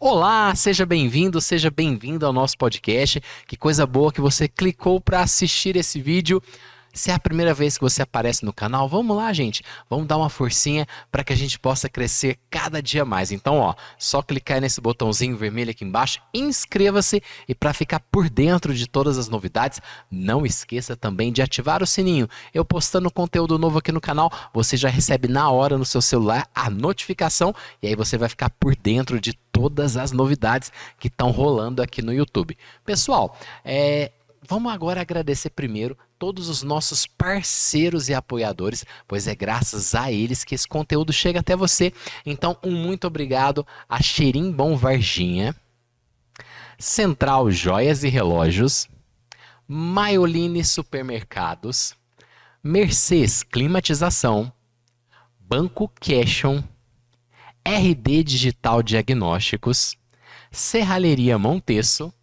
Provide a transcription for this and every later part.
Olá, seja bem-vindo, seja bem-vinda ao nosso podcast. Que coisa boa que você clicou para assistir esse vídeo. Se é a primeira vez que você aparece no canal, vamos lá, gente. Vamos dar uma forcinha para que a gente possa crescer cada dia mais. Então, só clicar nesse botãozinho vermelho aqui embaixo, inscreva-se e para ficar por dentro de todas as novidades, não esqueça também de ativar o sininho. Eu postando conteúdo novo aqui no canal, você já recebe na hora no seu celular a notificação e aí você vai ficar por dentro de todas as novidades que estão rolando aqui no YouTube. Pessoal, vamos agora agradecer primeiro todos os nossos parceiros e apoiadores, pois é graças a eles que esse conteúdo chega até você. Então, um muito obrigado a Xerim Bom Varginha, Central Joias e Relógios, Maioline Supermercados, Mercês Climatização, Banco Cashon, RD Digital Diagnósticos, Serralheria Monteço,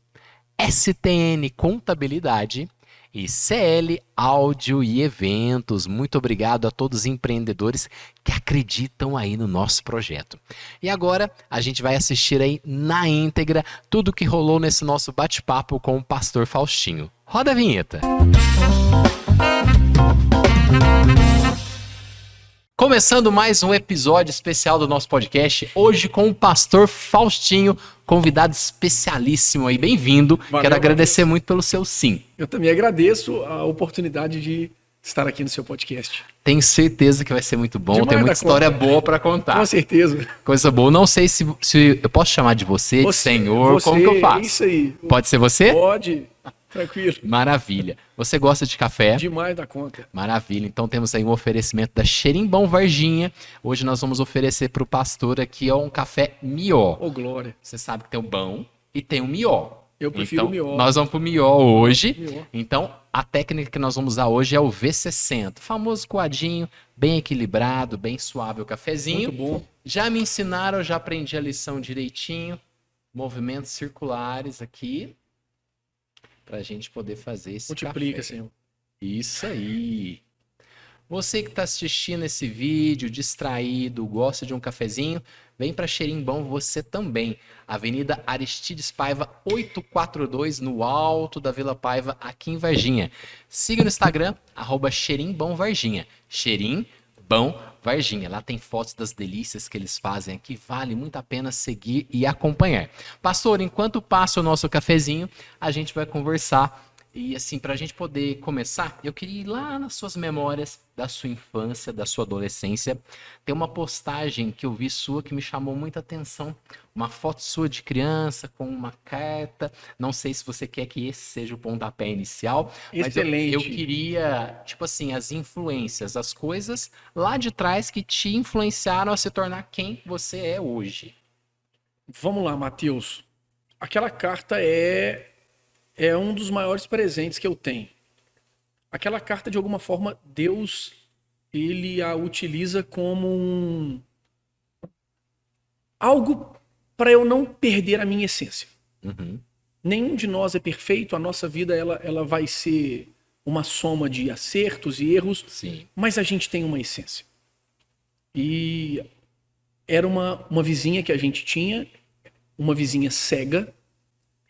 STN Contabilidade e CL Áudio e Eventos. Muito obrigado a todos os empreendedores que acreditam aí no nosso projeto. E agora a gente vai assistir aí na íntegra tudo que rolou nesse nosso bate-papo com o Pastor Faustinho. Roda a vinheta! Começando mais um episódio especial do nosso podcast, hoje com o Pastor Faustinho, convidado especialíssimo aí, bem-vindo. Quero agradecer muito pelo seu sim. Eu também agradeço a oportunidade de estar aqui no seu podcast. Tenho certeza que vai ser muito bom, tem muita história boa para contar. Com certeza. Coisa boa, não sei se eu posso chamar de você, de senhor, como que eu faço? Isso aí. Pode ser você? Pode. Tranquilo. Maravilha. Você gosta de café? Demais da conta. Maravilha. Então temos aí um oferecimento da Xerim Bom Varginha. Hoje nós vamos oferecer para o pastor aqui um café Mió. Ô, glória. Você sabe que tem o bom e tem o Mió. Eu prefiro o Mió. Nós vamos pro Mió hoje. Mió. Então a técnica que nós vamos usar hoje é o V60. Famoso coadinho, bem equilibrado, bem suave o cafezinho. Muito bom. Já me ensinaram, já aprendi a lição direitinho. Movimentos circulares aqui. Para a gente poder fazer esse Multiplica, café. Senhor. Isso aí. Você que está assistindo esse vídeo, distraído, gosta de um cafezinho, vem para Xerim Bom você também. Avenida Aristides Paiva 842, no alto da Vila Paiva, aqui em Varginha. Siga no Instagram, @XerimBomVarginha. Xerim Bom Varginha. Lá tem fotos das delícias que eles fazem aqui. Vale muito a pena seguir e acompanhar. Pastor, enquanto passa o nosso cafezinho, a gente vai conversar. E assim, para a gente poder começar, eu queria ir lá nas suas memórias da sua infância, da sua adolescência. Tem uma postagem que eu vi sua que me chamou muita atenção. Uma foto sua de criança com uma carta. Não sei se você quer que esse seja o pontapé inicial. Excelente. Mas eu queria, tipo assim, as influências, as coisas lá de trás que te influenciaram a se tornar quem você é hoje. Vamos lá, Matheus. Aquela carta é um dos maiores presentes que eu tenho. Aquela carta, de alguma forma, Deus, ele a utiliza como algo para eu não perder a minha essência. Uhum. Nenhum de nós é perfeito, a nossa vida ela vai ser uma soma de acertos e erros, Sim. mas a gente tem uma essência. E era uma vizinha que a gente tinha, uma vizinha cega.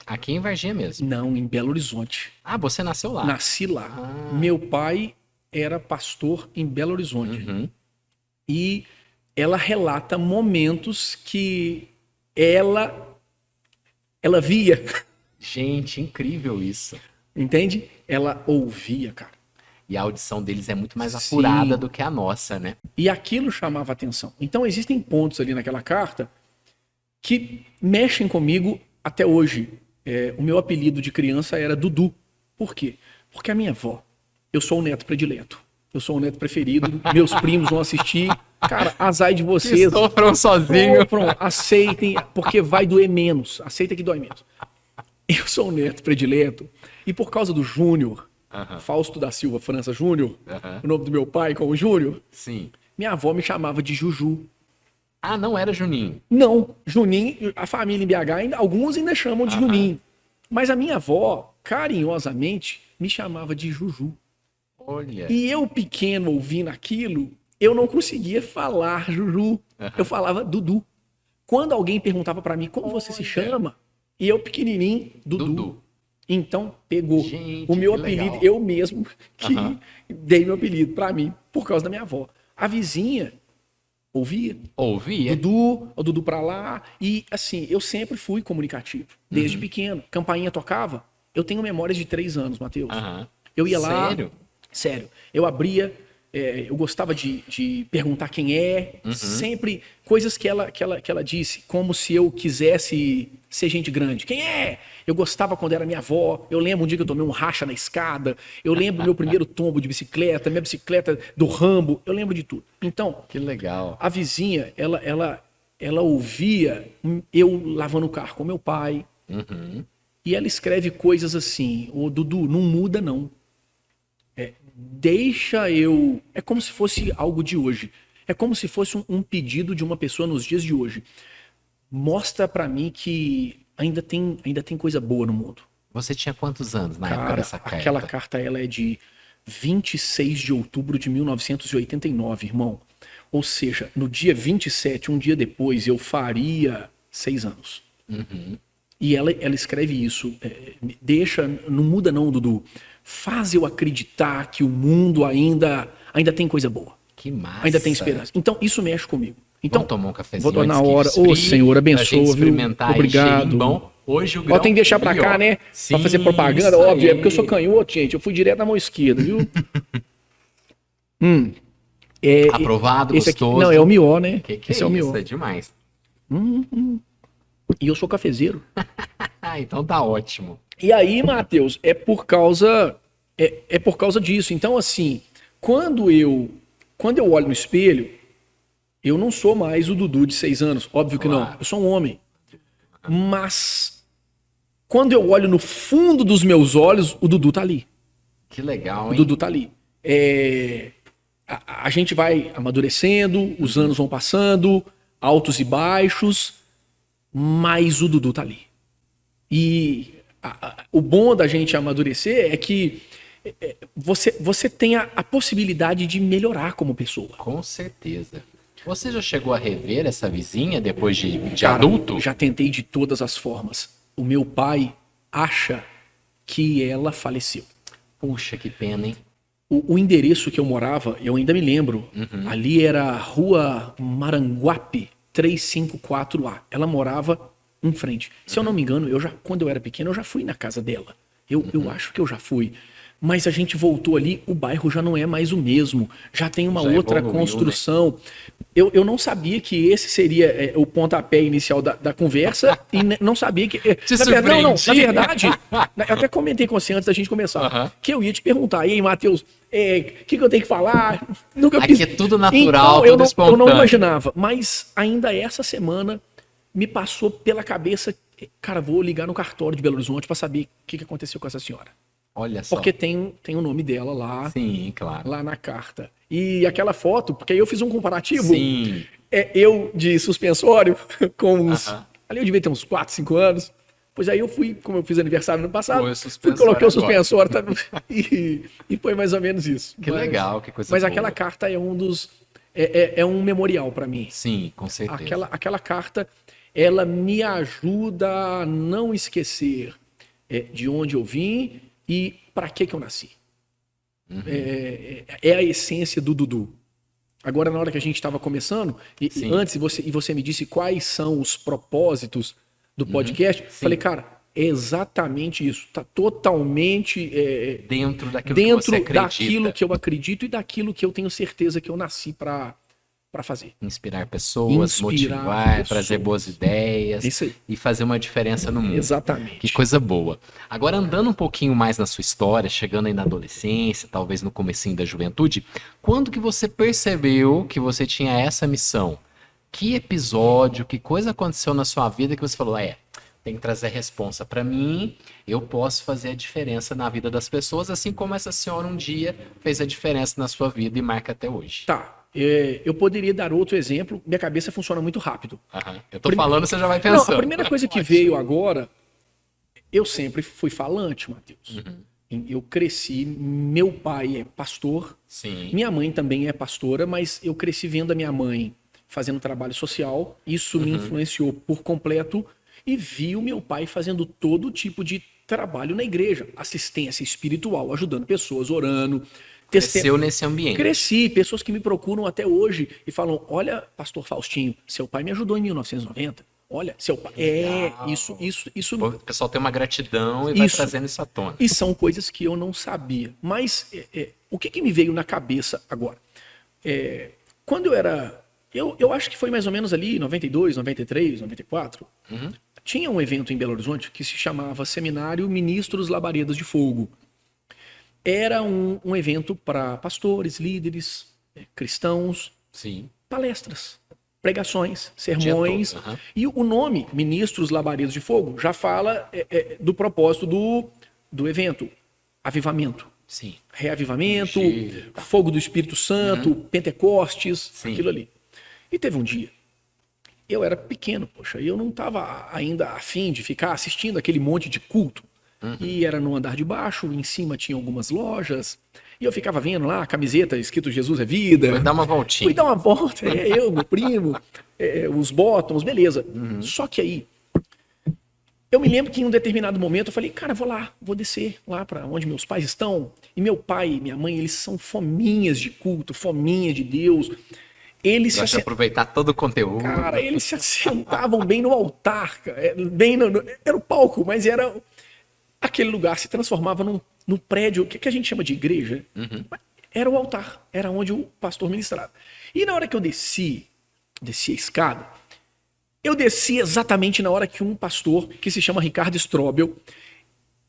Aqui em Varginha mesmo? Não, em Belo Horizonte. Ah, você nasceu lá? Nasci lá. Ah. Meu pai era pastor em Belo Horizonte. Uhum. E ela relata momentos que ela via. Gente, incrível isso. Entende? Ela ouvia, cara. E a audição deles é muito mais Sim. apurada do que a nossa, né? E aquilo chamava atenção. Então existem pontos ali naquela carta que mexem comigo até hoje. O meu apelido de criança era Dudu. Por quê? Porque a minha avó, eu sou o neto predileto. Eu sou o neto preferido. Meus primos vão assistir. Cara, azar de vocês. Que sofram sozinho. Sofram, aceitem, porque vai doer menos. Aceita que dói menos. Eu sou o neto predileto. E por causa do Júnior, Fausto da Silva França Júnior, o nome do meu pai com o Júnior, Sim. minha avó me chamava de Juju. Ah, não era Juninho. Não, Juninho, a família em BH, alguns ainda chamam de Juninho. Mas a minha avó, carinhosamente, me chamava de Juju. Olha. E eu, pequeno, ouvindo aquilo, eu não conseguia falar Juju. Eu falava Dudu. quando alguém perguntava pra mim como você se chama, e eu pequenininho, Dudu. Então pegou. Gente, O meu que apelido, legal. eu mesmo que Aham. dei meu apelido pra mim por causa da minha avó. A vizinha ouvia. Ouvia. O Dudu pra lá. E assim, eu sempre fui comunicativo, desde pequeno. Campainha tocava. Eu tenho memórias de 3 anos, Matheus. Aham. Eu ia lá. Sério? Sério. Eu abria. Eu gostava de perguntar quem é. Sempre coisas que ela disse, como se eu quisesse ser gente grande. Quem é? Eu gostava quando era minha avó. Eu lembro um dia que eu tomei um racha na escada. Eu lembro meu primeiro tombo de bicicleta, minha bicicleta do Rambo. Eu lembro de tudo. Então, Que legal. a vizinha, ela ouvia eu lavando o carro com meu pai. E ela escreve coisas assim: ô Dudu, não muda não. Deixa eu. É como se fosse algo de hoje. É como se fosse um pedido de uma pessoa nos dias de hoje. Mostra pra mim que ainda tem coisa boa no mundo. Você tinha quantos anos na época Cara, dessa carta? aquela carta ela é de 26 de outubro de 1989, irmão. Ou seja, no dia 27, um dia depois, eu faria 6 anos. E ela escreve isso. Deixa, não muda não, Dudu. Faz eu acreditar que o mundo ainda tem coisa boa. Que massa. Ainda tem esperança. Então, isso mexe comigo. Então, Vamos tomar um cafezinho vou tomar na antes que hora. esfrie, Ô, Senhor, pra gente abençoa, viu? experimentar aí, Obrigado. cheirinho bom. Hoje o Ó, grão tem que deixar pra frio, cá, ó. né? Sim, Pra fazer propaganda, isso óbvio. É aí. porque eu sou canhoto, gente. Eu fui direto na mão esquerda, viu? Aprovado, Esse aqui, gostoso. não, é o Mió, né? Que Esse é o isso, Mió. é demais. E eu sou cafezeiro. Ah, então tá ótimo. E aí, Matheus, é por causa disso. Então, assim, quando eu olho no espelho, eu não sou mais o Dudu de 6 anos, óbvio que não. Claro. Eu sou um homem. Mas quando eu olho no fundo dos meus olhos, o Dudu tá ali. Que legal, O hein? Dudu tá ali. A gente vai amadurecendo, os anos vão passando, altos e baixos, mas o Dudu tá ali. E o bom da gente amadurecer é que você tem a possibilidade de melhorar como pessoa. Com certeza. Você já chegou a rever essa vizinha depois de Cara, adulto? já tentei de todas as formas. O meu pai acha que ela faleceu. Puxa, que pena, hein? O endereço que eu morava, eu ainda me lembro. Ali era a Rua Maranguape 354A. Ela morava em frente. Se eu não me engano, quando eu era pequeno, eu já fui na casa dela. Eu acho que eu já fui. Mas a gente voltou ali, o bairro já não é mais o mesmo. Já tem uma Já outra evoluiu, construção. Eu não sabia que esse seria o pontapé inicial da conversa e não sabia que. Te Na verdade, não, na surpreendi. verdade, eu até comentei com você antes da gente começar, que eu ia te perguntar, e aí, Matheus, o que eu tenho que falar? Nunca Aqui é tudo natural, então, eu tudo não espontâneo. imaginava, mas ainda essa semana me passou pela cabeça, cara, vou ligar no cartório de Belo Horizonte para saber o que aconteceu com essa senhora. Olha só. Porque tem o nome dela lá, Sim, claro. lá na carta. E aquela foto, porque aí eu fiz um comparativo. Sim. Eu de suspensório, com uns. Aham. Ali eu devia ter uns 4, 5 anos. Pois aí eu fui, como eu fiz aniversário no passado, Foi o fui suspensório coloquei o agora. suspensório e foi mais ou menos isso. Que legal, que coisa Mas boa. aquela carta é um dos. É um memorial para mim. Sim, com certeza. Aquela carta, ela me ajuda a não esquecer de onde eu vim e para que eu nasci. É a essência do Dudu. Agora, na hora que a gente estava começando, e Sim. antes você me disse quais são os propósitos do podcast, falei, cara, é exatamente isso. Está totalmente Dentro daquilo que você dentro acredita. daquilo que eu acredito e daquilo que eu tenho certeza que eu nasci para fazer. Inspirar pessoas, Inspirar motivar, pessoas. trazer boas ideias Isso aí. e fazer uma diferença no mundo. Exatamente. Que coisa boa. Agora, andando um pouquinho mais na sua história, chegando aí na adolescência, talvez no comecinho da juventude, quando que você percebeu que você tinha essa missão? Que episódio, que coisa aconteceu na sua vida que você falou, tem que trazer a responsa para mim, eu posso fazer a diferença na vida das pessoas, assim como essa senhora um dia fez a diferença na sua vida e marca até hoje. Tá. Eu poderia dar outro exemplo. Minha cabeça funciona muito rápido. Aham. Eu tô falando, você já vai pensando. Não, a primeira coisa que veio agora, eu sempre fui falante, Matheus. Eu cresci, meu pai é pastor, Sim. minha mãe também é pastora, mas eu cresci vendo a minha mãe fazendo trabalho social, isso me influenciou por completo, e vi o meu pai fazendo todo tipo de trabalho na igreja, assistência espiritual, ajudando pessoas, orando. Cresceu nesse ambiente. Cresci, pessoas que me procuram até hoje e falam: olha, pastor Faustinho, seu pai me ajudou em 1990. Olha, seu pai. Legal. Isso. O pessoal tem uma gratidão e vai trazendo isso à tona. E são coisas que eu não sabia. Mas o que me veio na cabeça agora? Quando eu era. Eu acho que foi mais ou menos ali, 92, 93, 94. Tinha um evento em Belo Horizonte que se chamava Seminário Ministros Labaredas de Fogo. Era um evento para pastores, líderes, cristãos, Sim. palestras, pregações, sermões. E o nome, Ministros Labaredas de Fogo, já fala do propósito do evento. Avivamento. Sim. Reavivamento, fogo do Espírito Santo, Pentecostes, aquilo ali. E teve um dia, eu era pequeno, poxa, e eu não estava ainda afim de ficar assistindo aquele monte de culto. E era no andar de baixo, em cima tinha algumas lojas, e eu ficava vendo lá a camiseta escrito Jesus é vida. Foi dar uma voltinha. Fui dar uma volta, eu, meu primo, os bottoms, beleza. Só que aí, eu me lembro que em um determinado momento eu falei, cara, vou descer lá para onde meus pais estão. E meu pai e minha mãe, eles são fominhas de culto, fominha de Deus. Eles Gosta de aproveitar todo o conteúdo. Cara, eles se assentavam bem no altar, cara. Era o palco, mas era aquele lugar se transformava num prédio, que a gente chama de igreja. Era o altar, era onde o pastor ministrava. E na hora que eu desci a escada, eu desci exatamente na hora que um pastor, que se chama Ricardo Strobel,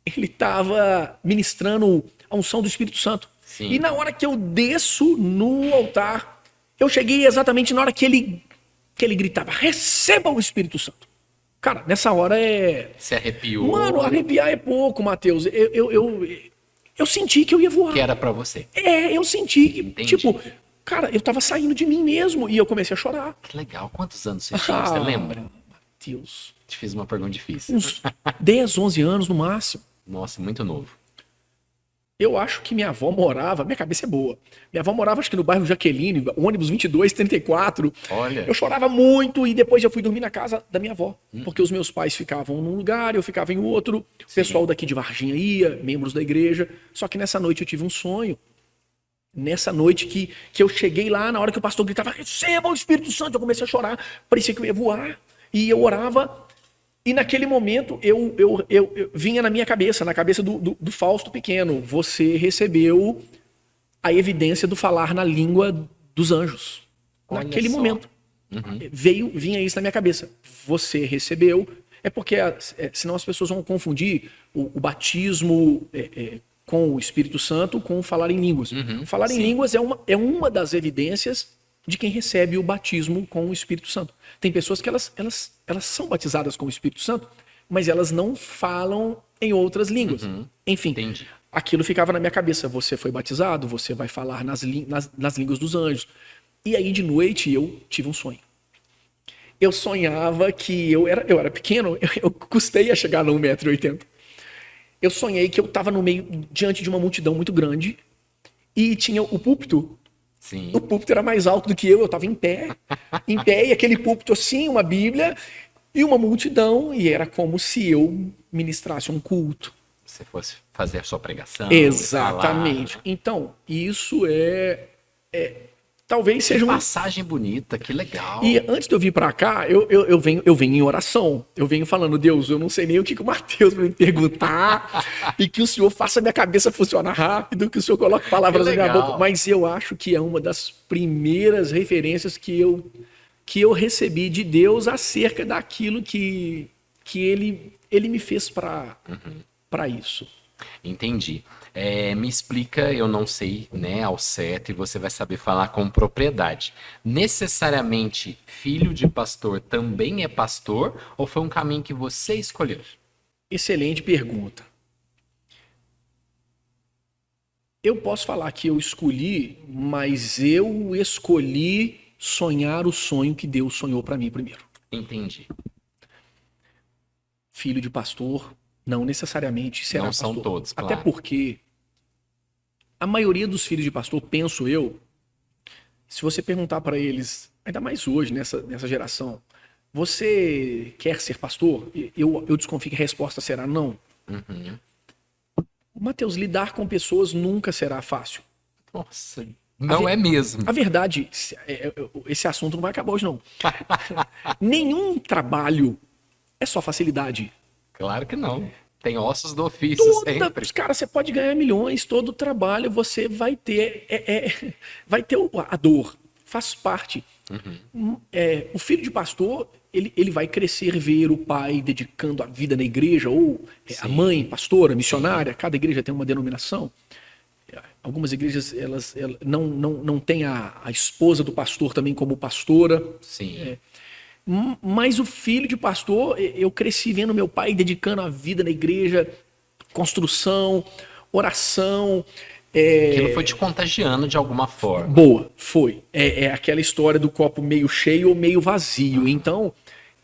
ele estava ministrando a unção do Espírito Santo. Sim. E na hora que eu desço no altar, eu cheguei exatamente na hora que ele gritava, receba o Espírito Santo. Cara, nessa hora Se arrepiou. Mano, arrepiar é pouco, Matheus. Eu senti que eu ia voar. Que era pra você. Eu senti que, Entendi. tipo, cara, eu tava saindo de mim mesmo e eu comecei a chorar. Que legal. Quantos anos você tinha? Você lembra? Matheus. Te fiz uma pergunta difícil. Uns 10, 11 anos no máximo. Nossa, muito novo. Eu acho que minha avó morava, minha cabeça é boa. Minha avó morava, acho que no bairro Jaqueline, ônibus 2234. Olha. Eu chorava muito e depois eu fui dormir na casa da minha avó. Porque os meus pais ficavam num lugar, eu ficava em outro. O pessoal daqui de Varginha ia, membros da igreja. Só que nessa noite eu tive um sonho. Nessa noite que eu cheguei lá, na hora que o pastor gritava, receba o Espírito Santo, eu comecei a chorar. Parecia que eu ia voar. E eu orava. E naquele momento eu vinha na minha cabeça, na cabeça do Fausto pequeno, você recebeu a evidência do falar na língua dos anjos. Olha Naquele só. momento. Vinha isso na minha cabeça. Você recebeu. É porque senão as pessoas vão confundir o batismo com o Espírito Santo com o falar em línguas. Falar em línguas é uma das evidências de quem recebe o batismo com o Espírito Santo. Tem pessoas que elas são batizadas com o Espírito Santo, mas elas não falam em outras línguas. Enfim, Entendi. aquilo ficava na minha cabeça. Você foi batizado, você vai falar nas línguas dos anjos. E aí de noite eu tive um sonho. Eu sonhava que eu era pequeno, eu custei a chegar no 1,80 m. Eu sonhei que eu estava no meio, diante de uma multidão muito grande e tinha o púlpito. Sim. O púlpito era mais alto do que eu estava em pé, e aquele púlpito assim, uma Bíblia e uma multidão, e era como se eu ministrasse um culto. Você fosse fazer a sua pregação. Exatamente. Então, isso talvez seja Passagem bonita, que legal. E antes de eu vir para cá, eu venho em oração. Eu venho falando, Deus, eu não sei nem o que o Matheus vai me perguntar, e que o Senhor faça minha cabeça funcionar rápido, que o Senhor coloque palavras na minha boca. Mas eu acho que é uma das primeiras referências que eu recebi de Deus acerca daquilo que ele me fez para isso. Entendi. Me explica, eu não sei, né, ao certo, e você vai saber falar com propriedade. Necessariamente, filho de pastor também é pastor, ou foi um caminho que você escolheu? Excelente pergunta. Eu posso falar que eu escolhi, mas eu escolhi sonhar o sonho que Deus sonhou para mim primeiro. Entendi. Filho de pastor, não necessariamente será Não são pastor. todos, claro. Até porque a maioria dos filhos de pastor, penso eu, se você perguntar para eles, ainda mais hoje, nessa geração, você quer ser pastor? Eu desconfio que a resposta será não. Uhum. Mateus, lidar com pessoas nunca será fácil. Nossa, não é mesmo. A verdade, esse assunto não vai acabar hoje, não. Nenhum trabalho é só facilidade. Claro que não. Tem ossos do ofício sempre. Cara, você pode ganhar milhões, todo trabalho você vai ter, vai ter a dor, faz parte. O filho de pastor, ele vai crescer, ver o pai dedicando a vida na igreja, ou a mãe, pastora, missionária, cada igreja tem uma denominação. Algumas igrejas elas não têm a esposa do pastor também como pastora. Sim. Mas o filho de pastor, eu cresci vendo meu pai dedicando a vida na igreja, construção, oração. Aquilo foi te contagiando de alguma forma. Boa, foi. É aquela história do copo meio cheio ou meio vazio. Então,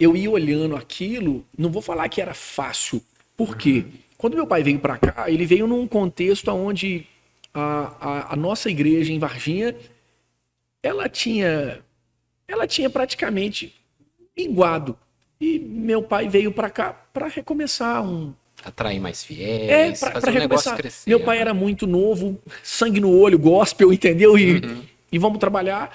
eu ia olhando aquilo, não vou falar que era fácil. Por quê? Quando meu pai veio para cá, ele veio num contexto onde a nossa igreja em Varginha, ela tinha praticamente minguado. E meu pai veio para cá para recomeçar atrair mais fiéis, fazer o negócio crescer. Meu pai era muito novo, sangue no olho, gospel, entendeu? E vamos trabalhar.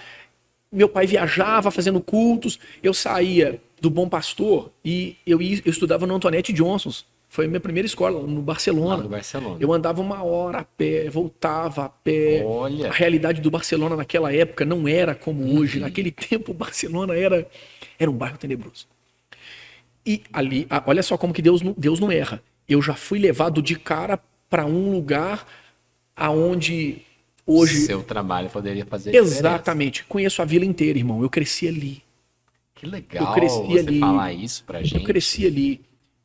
Meu pai viajava fazendo cultos. Eu saía do Bom Pastor e eu estudava no Antoinette Johnson's. Foi a minha primeira escola, no Barcelona. No Barcelona. Eu andava 1 hora a pé, voltava a pé. Olha. A realidade do Barcelona naquela época não era como hoje. Naquele tempo, o Barcelona era um bairro tenebroso. E ali, olha só como que Deus não erra. Eu já fui levado de cara para um lugar aonde hoje... Seu trabalho poderia fazer diferença. Exatamente. Conheço a vila inteira, irmão. Eu cresci ali. Que legal eu cresci você ali. falar isso pra gente. Eu cresci ali.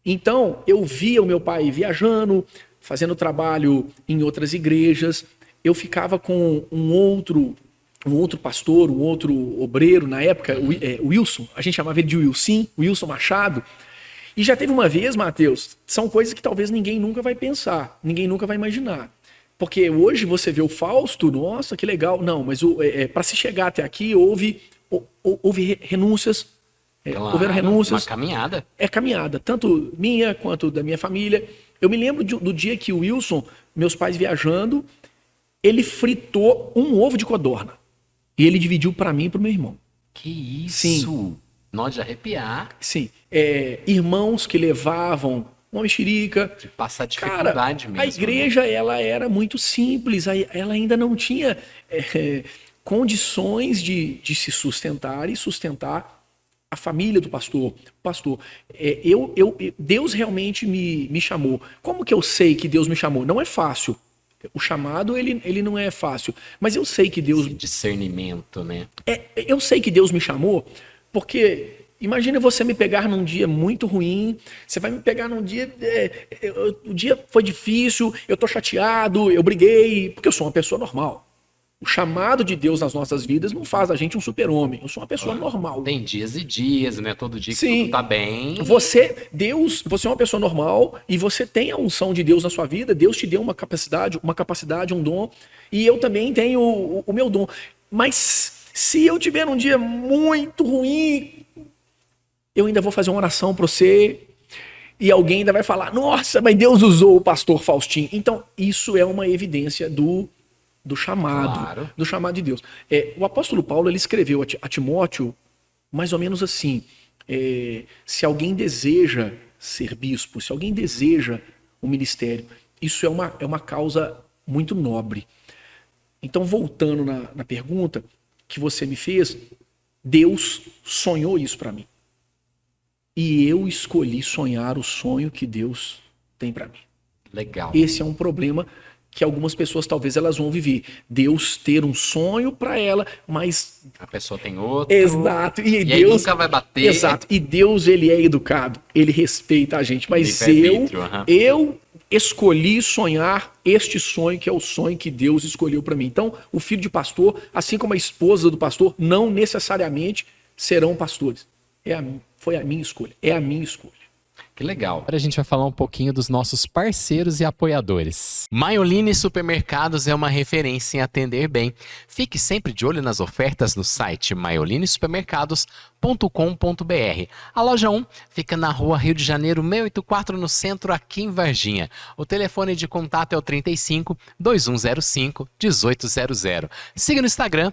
Então, eu via o meu pai viajando, fazendo trabalho em outras igrejas. Eu ficava com um outro pastor, um outro obreiro na época, Wilson. A gente chamava ele de Wilson Machado. E já teve uma vez, Mateus, são coisas que talvez ninguém nunca vai pensar, ninguém nunca vai imaginar. Porque hoje você vê o Fausto, nossa, que legal. Não, mas para se chegar até aqui, houve renúncias. Claro, houveram renúncias. Uma caminhada. É caminhada, tanto minha quanto da minha família. Eu me lembro do dia que o Wilson, meus pais viajando, ele fritou um ovo de codorna. E ele dividiu para mim e para o meu irmão. Que isso? Sim. Nós de arrepiar. Sim. Irmãos que levavam uma mexerica. De passar dificuldade. Cara, mesmo. A igreja, ela era muito simples. Ela ainda não tinha condições de se sustentar e sustentar a família do pastor. Deus realmente me chamou. Como que eu sei que Deus me chamou? Não é fácil. O chamado, ele não é fácil. Mas eu sei que Deus... Esse discernimento, né? Eu sei que Deus me chamou, porque imagina você me pegar num dia muito ruim, você vai me pegar num dia... o dia foi difícil, eu tô chateado, eu briguei, porque eu sou uma pessoa normal. O chamado de Deus nas nossas vidas não faz a gente um super-homem. Eu sou uma pessoa normal. Tem dias e dias, né? Todo dia que Sim. tudo tá bem. Você é uma pessoa normal e você tem a unção de Deus na sua vida. Deus te deu uma capacidade, um dom. E eu também tenho o meu dom. Mas se eu tiver um dia muito ruim, eu ainda vou fazer uma oração para você. E alguém ainda vai falar, nossa, mas Deus usou o pastor Faustinho. Então, isso é uma evidência do chamado, claro. Do chamado de Deus. O apóstolo Paulo, ele escreveu a Timóteo mais ou menos assim, se alguém deseja ser bispo, se alguém deseja o ministério, isso é uma causa muito nobre. Então, voltando na pergunta que você me fez, Deus sonhou isso para mim. E eu escolhi sonhar o sonho que Deus tem para mim. Legal. Esse é um problema que algumas pessoas talvez elas vão viver. Deus ter um sonho para ela, mas... a pessoa tem outro. Exato. E Deus aí nunca vai bater. Exato. E Deus, ele é educado. Ele respeita a gente. Mas eu escolhi sonhar este sonho, que é o sonho que Deus escolheu para mim. Então, o filho de pastor, assim como a esposa do pastor, não necessariamente serão pastores. Foi a minha escolha. É a minha escolha. Que legal. Agora a gente vai falar um pouquinho dos nossos parceiros e apoiadores. Maioline Supermercados é uma referência em atender bem. Fique sempre de olho nas ofertas no site maiolinesupermercados.com.br. A loja 1 fica na rua Rio de Janeiro 684, no centro, aqui em Varginha. O telefone de contato é o 35 2105 1800. Siga no Instagram,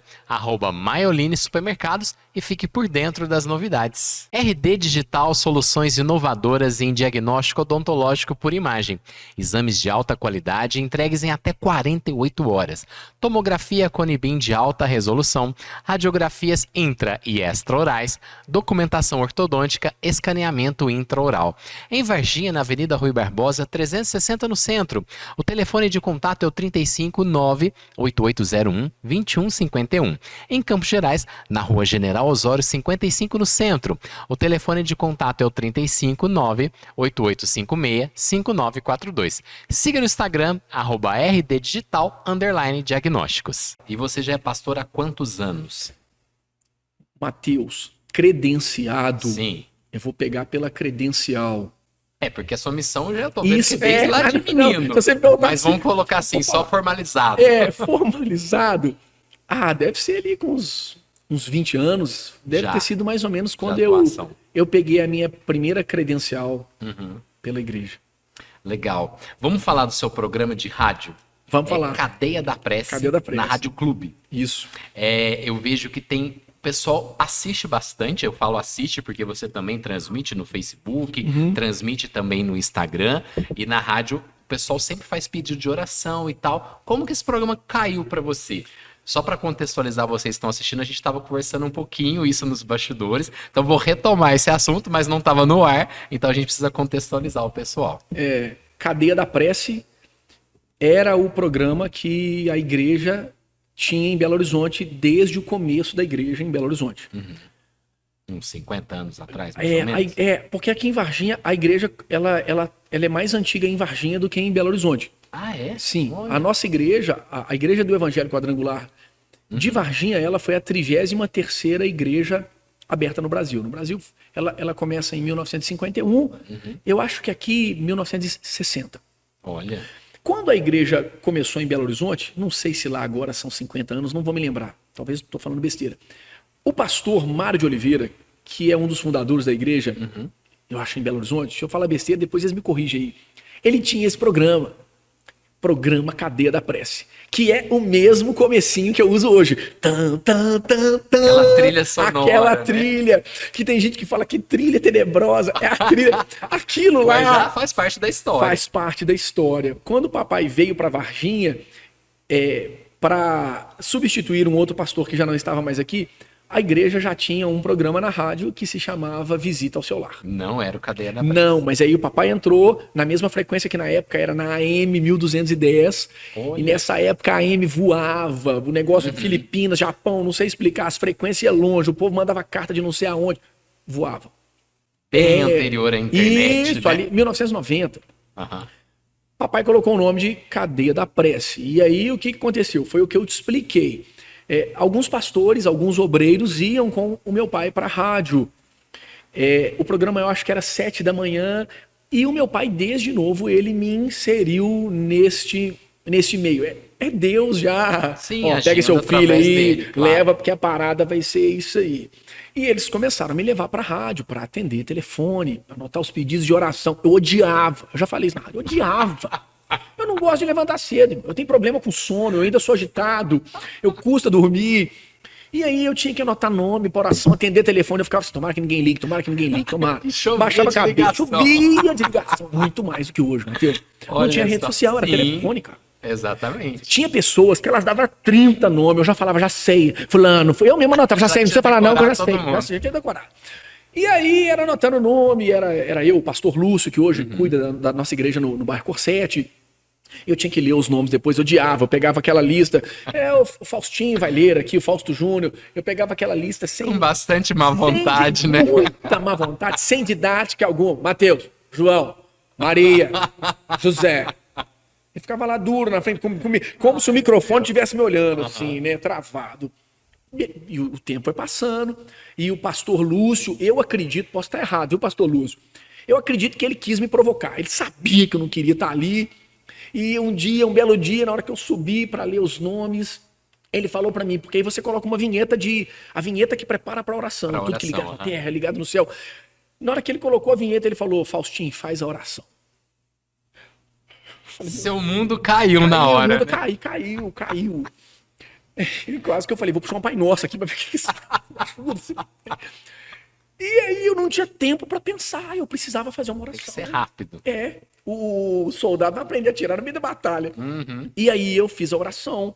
@Maioline Supermercados, e fique por dentro das novidades. RD Digital, soluções inovadoras em diagnóstico odontológico por imagem. Exames de alta qualidade entregues em até 48 horas. Tomografia Conibim de alta resolução, radiografias intra e extraorais, documentação ortodôntica, escaneamento intraoral. Em Varginha, na Avenida Rui Barbosa, 360, no centro. O telefone de contato é o 35 98801 2151. Em Campos Gerais, na Rua General Osório 55, no centro. O telefone de contato é o 35 98856 5942. Siga no Instagram, @rddigital_diagnósticos. E você já é pastor há quantos anos? Mateus, credenciado. Sim. Eu vou pegar pela credencial. É, porque a sua missão eu já tô vendo Isso, que desde lá de menino. Não, você perguntar mas assim, vamos colocar assim, só formalizado. Formalizado. Deve ser ali com uns 20 anos. Deve Já. ter sido mais ou menos quando De atuação. eu peguei a minha primeira credencial pela igreja. Legal. Vamos falar do seu programa de rádio? Vamos falar. Cadeia da Prece. Cadeia da Prece. Na Rádio Clube. Isso. Eu vejo que tem... O pessoal assiste bastante, eu falo assiste porque você também transmite no Facebook, transmite também no Instagram, e na rádio o pessoal sempre faz pedido de oração e tal. Como que esse programa caiu para você? Só para contextualizar, vocês que estão assistindo, a gente estava conversando um pouquinho isso nos bastidores, então vou retomar esse assunto, mas não estava no ar, então a gente precisa contextualizar o pessoal. Cadeia da Prece era o programa que a igreja tinha em Belo Horizonte desde o começo da igreja em Belo Horizonte. Uns 50 anos atrás, mais ou menos? Porque aqui em Varginha, a igreja ela é mais antiga em Varginha do que em Belo Horizonte. Ah, é? Sim, Olha. a nossa igreja, a igreja do Evangelho Quadrangular de Varginha, ela foi a 33ª igreja aberta no Brasil. No Brasil, ela começa em 1951, eu acho que aqui 1960. Olha... Quando a igreja começou em Belo Horizonte, não sei se lá agora são 50 anos, não vou me lembrar, talvez estou falando besteira. O pastor Mário de Oliveira, que é um dos fundadores da igreja, eu acho em Belo Horizonte, se eu falar besteira, depois eles me corrigem aí. Ele tinha esse programa Cadeia da Prece, que é o mesmo comecinho que eu uso hoje. Aquela trilha sonora. Aquela trilha, que tem gente que fala que trilha tenebrosa, é a trilha, aquilo lá. Mas já faz parte da história. Faz parte da história. Quando o papai veio para Varginha, para substituir um outro pastor que já não estava mais aqui, a igreja já tinha um programa na rádio que se chamava Visita ao Seu Lar. Não era o Cadeia da Prece. Não, mas aí o papai entrou na mesma frequência que na época era na AM 1210. Olha. E nessa época a AM voava, o negócio Filipinas, Japão, não sei explicar, as frequências iam longe, o povo mandava carta de não sei aonde, voava. Bem anterior à internet. Isso, né? ali, 1990. Aham. Papai colocou o nome de Cadeia da Prece. E aí o que aconteceu? Foi o que eu te expliquei. Alguns pastores, alguns obreiros iam com o meu pai para a rádio. O programa eu acho que era 7 da manhã. E o meu pai, desde novo, ele me inseriu neste meio. É Deus já. Sim, pega seu filho aí, dele, claro. leva, porque a parada vai ser isso aí. E eles começaram a me levar para a rádio, para atender telefone, anotar os pedidos de oração. Eu odiava. Eu já falei isso na rádio. Eu odiava. Eu não gosto de levantar cedo, eu tenho problema com sono, eu ainda sou agitado, eu custa dormir. E aí eu tinha que anotar nome para oração, atender telefone, eu ficava assim, tomara que ninguém ligue, tomara. Baixava a cabeça, chovia de ligação, muito mais do que hoje, Matheus. Não tinha rede social, era telefone, cara. Exatamente. Tinha pessoas que elas davam 30 nomes, eu já falava, já sei, fulano, eu mesmo anotava, já sei, não precisa falar não, que eu já sei, já tinha decorado. E aí era anotando o nome, era eu, o pastor Lúcio, que hoje cuida da nossa igreja no bairro Corsetti. Eu tinha que ler os nomes depois, eu odiava, eu pegava aquela lista, o Faustinho vai ler aqui, o Fausto Júnior, eu pegava aquela lista sem... Com bastante má vontade, né? Muita má vontade, sem didática alguma. Mateus, João, Maria, José. Eu ficava lá duro na frente, como se o microfone estivesse me olhando, assim, né, travado. E o tempo foi passando, e o pastor Lúcio, eu acredito, posso estar errado, viu, pastor Lúcio? Eu acredito que ele quis me provocar. Ele sabia que eu não queria estar ali. E um belo dia, na hora que eu subi para ler os nomes, ele falou para mim, porque aí você coloca uma vinheta a vinheta que prepara para oração, Pra tudo que oração, ligado na terra, ligado no céu. Na hora que ele colocou a vinheta, ele falou: Faustinho, faz a oração. Seu mundo caiu na hora. Meu mundo Né? caiu. E quase que eu falei: vou puxar um Pai Nosso aqui pra ver o que isso ajuda. E aí eu não tinha tempo para pensar, eu precisava fazer uma oração. Tem que ser rápido. O soldado vai aprender a atirar no meio da batalha. Uhum. E aí eu fiz a oração,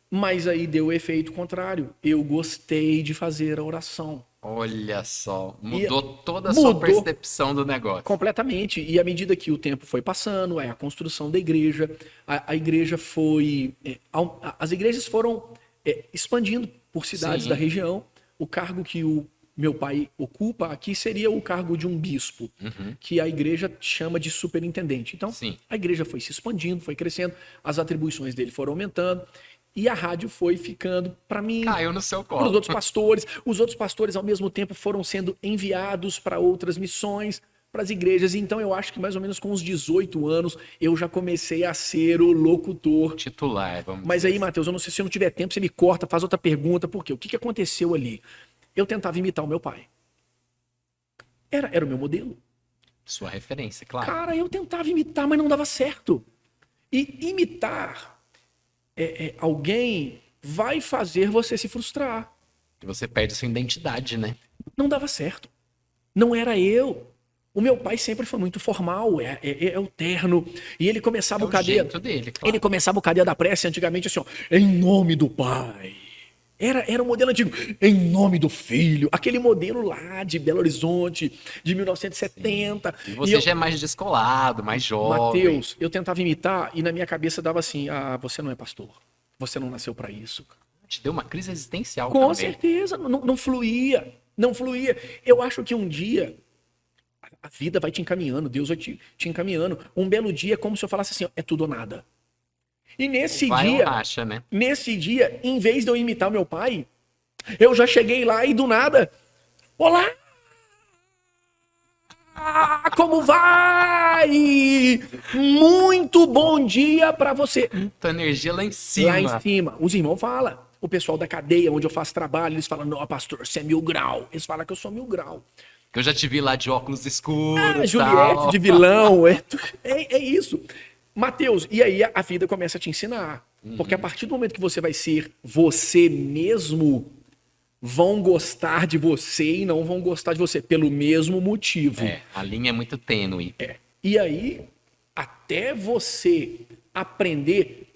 mas aí deu o efeito contrário. Eu gostei de fazer a oração. Olha só, mudou toda a mudou sua percepção do negócio. Completamente. E à medida que o tempo foi passando, a construção da igreja, a igreja foi... as igrejas foram expandindo por cidades Sim. da região. O cargo que o meu pai ocupa aqui seria o cargo de um bispo, que a igreja chama de superintendente. Então, Sim. a igreja foi se expandindo, foi crescendo, as atribuições dele foram aumentando, e a rádio foi ficando para mim, Caiu no seu para os colo. outros pastores. Os outros pastores, ao mesmo tempo, foram sendo enviados para outras missões, para as igrejas. Então, eu acho que mais ou menos com uns 18 anos, eu já comecei a ser o locutor. Titular, vamos Mas dizer aí, assim. Matheus, eu não sei se eu não tiver tempo, você me corta, faz outra pergunta. Por quê? O que aconteceu ali? Eu tentava imitar o meu pai. Era o meu modelo. Sua referência, claro. Cara, eu tentava imitar, mas não dava certo. E imitar alguém vai fazer você se frustrar. E você perde sua identidade, né? Não dava certo. Não era eu. O meu pai sempre foi muito formal, é o terno. E ele começava É o o cadeia. jeito dele, claro. Ele começava o cadeia da prece antigamente assim, ó, em nome do pai. Era um modelo antigo, em nome do filho. Aquele modelo lá de Belo Horizonte, de 1970. E você eu, já é mais descolado, mais jovem. Mateus, eu tentava imitar e na minha cabeça dava assim: ah, você não é pastor. Você não nasceu para isso. Te deu uma crise existencial Com também. certeza, não fluía. Não fluía. Eu acho que um dia a vida vai te encaminhando, Deus vai te encaminhando. Um belo dia é como se eu falasse assim: ó, é tudo ou nada. E nesse Vai dia, ou racha, né? em vez de eu imitar meu pai, eu já cheguei lá e do nada, olá! Como vai? Muito bom dia pra você. Tua energia lá em cima. Lá em cima, os irmãos falam. O pessoal da cadeia onde eu faço trabalho, eles falam: não, pastor, você é 1000 grau. Eles falam que eu sou 1000 grau. Que eu já te vi lá de óculos escuros. Juliette tal. de vilão, é isso. Mateus, e aí a vida começa a te ensinar. Porque a partir do momento que você vai ser você mesmo, vão gostar de você e não vão gostar de você pelo mesmo motivo. A linha é muito tênue. E aí, até você aprender,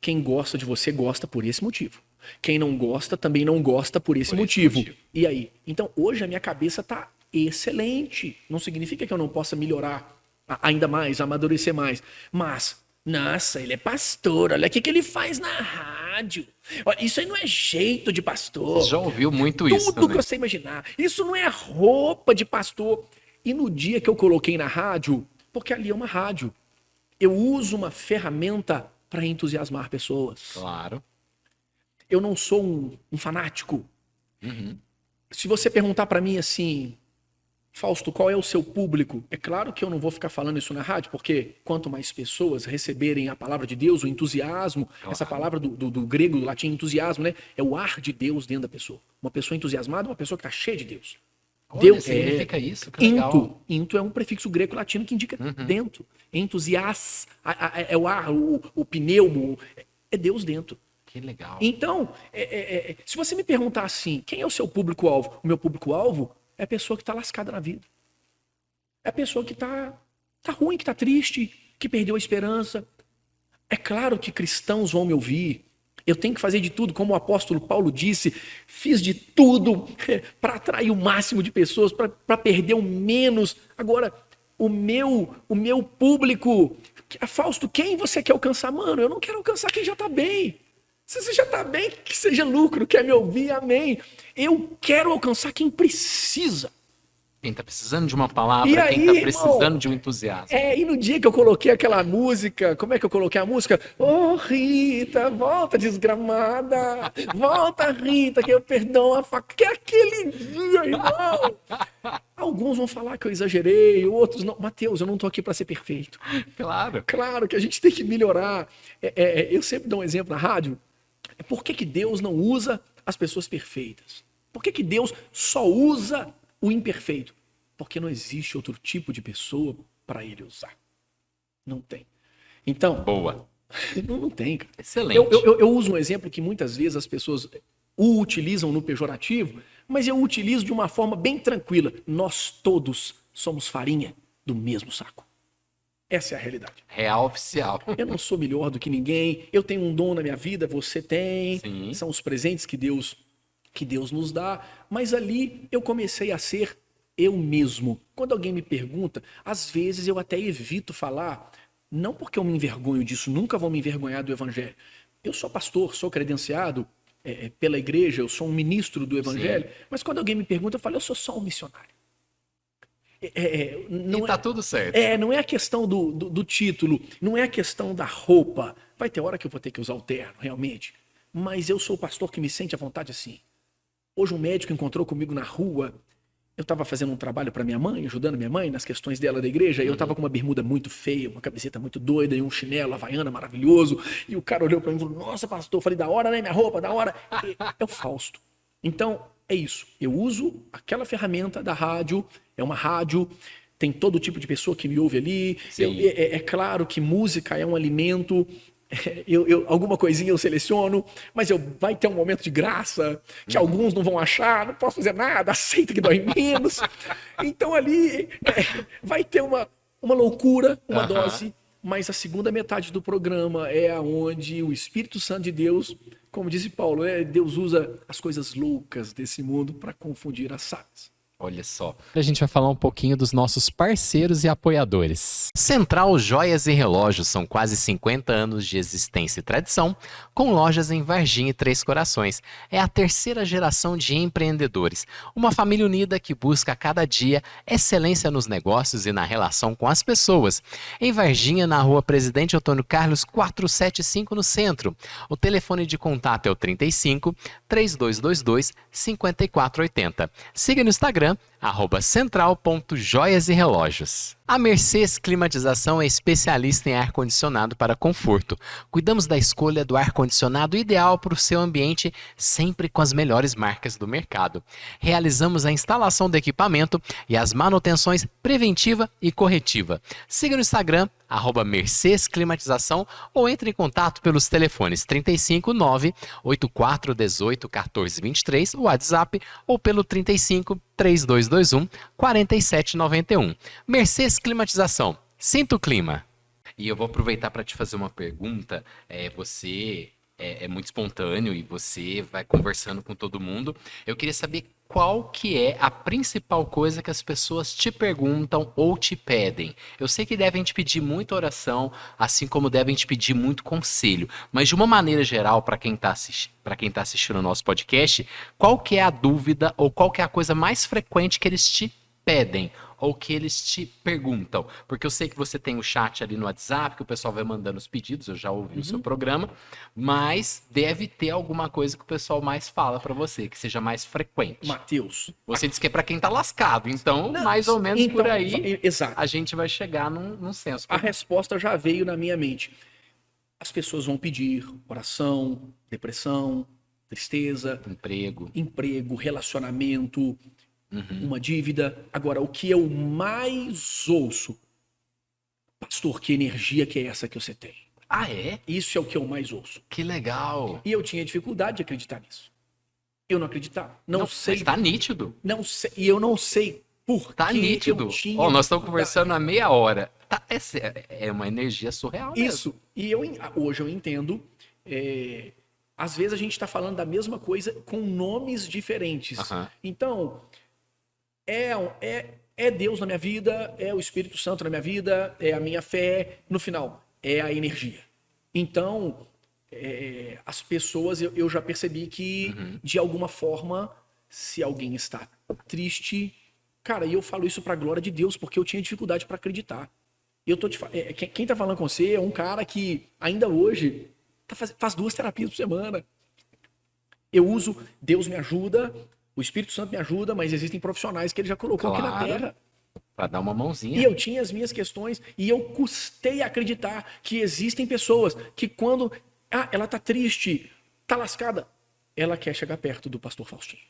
quem gosta de você gosta por esse motivo. Quem não gosta também não gosta por esse motivo. E aí? Então, hoje a minha cabeça tá excelente. Não significa que eu não possa melhorar ainda mais, amadurecer mais. Mas, nossa, ele é pastor. Olha o que ele faz na rádio. Olha, isso aí não é jeito de pastor. Você já ouviu muito isso, Tudo né? que você imaginar. Isso não é roupa de pastor. E no dia que eu coloquei na rádio, porque ali é uma rádio, eu uso uma ferramenta para entusiasmar pessoas. Claro. Eu não sou um fanático. Uhum. Se você perguntar para mim assim, Fausto, qual é o seu público? É claro que eu não vou ficar falando isso na rádio, porque quanto mais pessoas receberem a palavra de Deus, o entusiasmo, essa palavra do grego, do latim, entusiasmo, né? É o ar de Deus dentro da pessoa. Uma pessoa entusiasmada é uma pessoa que está cheia de Deus. Olha, Deus significa isso? Que legal. Into é um prefixo greco-latino que indica dentro. Entusias, é o ar, o pneumo, é Deus dentro. Que legal. Então, se você me perguntar assim, quem é o seu público-alvo? O meu público-alvo é a pessoa que está lascada na vida. É a pessoa que tá ruim, que está triste, que perdeu a esperança. É claro que cristãos vão me ouvir. Eu tenho que fazer de tudo, como o apóstolo Paulo disse, fiz de tudo para atrair o máximo de pessoas, para perder o menos. Agora, o meu público, Fausto, quem você quer alcançar? Mano, eu não quero alcançar quem já está bem. Se você já está bem, que seja lucro, quer me ouvir, amém. Eu quero alcançar quem precisa. Quem tá precisando de uma palavra, E quem tá aí, precisando irmão, de um entusiasmo. e no dia que eu coloquei aquela música, como é que eu coloquei a música? Ô, Rita, volta desgramada, volta, Rita, que eu perdoo a faca. Que é aquele dia, irmão. Alguns vão falar que eu exagerei, outros não. Mateus, eu não tô aqui para ser perfeito. Claro. Claro que a gente tem que melhorar. Eu sempre dou um exemplo na rádio. Por que que Deus não usa as pessoas perfeitas? Por que que Deus só usa o imperfeito? Porque não existe outro tipo de pessoa para ele usar. Não tem. Então, Boa. não tem, cara. Excelente. Eu uso um exemplo que muitas vezes as pessoas o utilizam no pejorativo, mas eu utilizo de uma forma bem tranquila. Nós todos somos farinha do mesmo saco. Essa é a realidade. Real oficial. Eu não sou melhor do que ninguém, eu tenho um dom na minha vida, você tem. Sim. São os presentes que Deus nos dá, mas ali eu comecei a ser eu mesmo. Quando alguém me pergunta, às vezes eu até evito falar, não porque eu me envergonho disso, nunca vou me envergonhar do evangelho. Eu sou pastor, sou credenciado pela igreja, eu sou um ministro do evangelho, mas quando alguém me pergunta, eu falo, eu sou só um missionário. E tá tudo certo. Não é a questão do título, não é a questão da roupa. Vai ter hora que eu vou ter que usar o terno, realmente. Mas eu sou o pastor que me sente à vontade assim. Hoje um médico encontrou comigo na rua. Eu estava fazendo um trabalho para minha mãe, ajudando minha mãe nas questões dela da igreja. E eu estava com uma bermuda muito feia, uma camiseta muito doida e um chinelo havaiana maravilhoso. E o cara olhou para mim e falou, nossa, pastor. Eu falei, da hora, né? Minha roupa, da hora. É o Fausto. Então, é isso. Eu uso aquela ferramenta da rádio. É uma rádio, tem todo tipo de pessoa que me ouve ali. É claro que música é um alimento. Alguma coisinha eu seleciono, mas vai ter um momento de graça que alguns não vão achar, não posso fazer nada, aceita que dói menos. Então ali vai ter uma loucura, uma dose, mas a segunda metade do programa é onde o Espírito Santo de Deus, como disse Paulo, Deus usa as coisas loucas desse mundo para confundir as sábias. Olha só. A gente vai falar um pouquinho dos nossos parceiros e apoiadores. Central Joias e Relógios são quase 50 anos de existência e tradição, com lojas em Varginha e Três Corações. É a terceira geração de empreendedores, uma família unida que busca a cada dia excelência nos negócios e na relação com as pessoas. Em Varginha, na rua Presidente Antônio Carlos 475, no centro. O telefone de contato é o 35 3222 5480. Siga no Instagram, @central.joias e relógios. A Mercês Climatização é especialista em ar-condicionado para conforto. Cuidamos da escolha do ar-condicionado ideal para o seu ambiente, sempre com as melhores marcas do mercado. Realizamos a instalação do equipamento e as manutenções preventiva e corretiva. Siga no Instagram, @Mercês Climatização, ou entre em contato pelos telefones 35 98418 1423, o WhatsApp, ou pelo 35 3221 4791. Mercês Climatização. Sinta o clima. E eu vou aproveitar para te fazer uma pergunta. Você é muito espontâneo e você vai conversando com todo mundo. Eu queria saber qual que é a principal coisa que as pessoas te perguntam ou te pedem. Eu sei que devem te pedir muita oração, assim como devem te pedir muito conselho. Mas de uma maneira geral, para quem está assistindo o nosso podcast, qual que é a dúvida ou qual que é a coisa mais frequente que eles te pedem ou que eles te perguntam? Porque eu sei que você tem o chat ali no WhatsApp, que o pessoal vai mandando os pedidos, eu já ouvi o seu programa, mas deve ter alguma coisa que o pessoal mais fala para você, que seja mais frequente. Mateus. Você disse que é para quem tá lascado, então mais ou menos por aí exato. a gente vai chegar num senso. A resposta já veio na minha mente. As pessoas vão pedir oração, depressão, tristeza, emprego, relacionamento, uma dívida. Agora, o que eu mais ouço, pastor, que energia que é essa que você tem? Ah, é? Isso é o que eu mais ouço. Que legal. E eu tinha dificuldade de acreditar nisso. Eu não acreditava. Não sei. Mas tá nítido. Não sei. E eu não sei por tá que nítido. eu tinha nós estamos conversando há meia hora. É uma energia surreal mesmo. Isso. E hoje eu entendo. Às vezes a gente está falando da mesma coisa com nomes diferentes. Então, é Deus na minha vida, é o Espírito Santo na minha vida, é a minha fé. No final, é a energia. Então, as pessoas, eu já percebi que, de alguma forma, se alguém está triste, Cara, e eu falo isso pra glória de Deus, porque eu tinha dificuldade pra acreditar. E eu tô quem tá falando com você é um cara que ainda hoje faz 2 terapias por semana. Eu uso, Deus me ajuda, o Espírito Santo me ajuda, mas existem profissionais que ele já colocou aqui na Claro. Terra. Pra dar uma E mãozinha. eu tinha as minhas questões e eu custei acreditar que existem pessoas que quando ela tá triste, tá lascada, ela quer chegar perto do pastor Faustinho.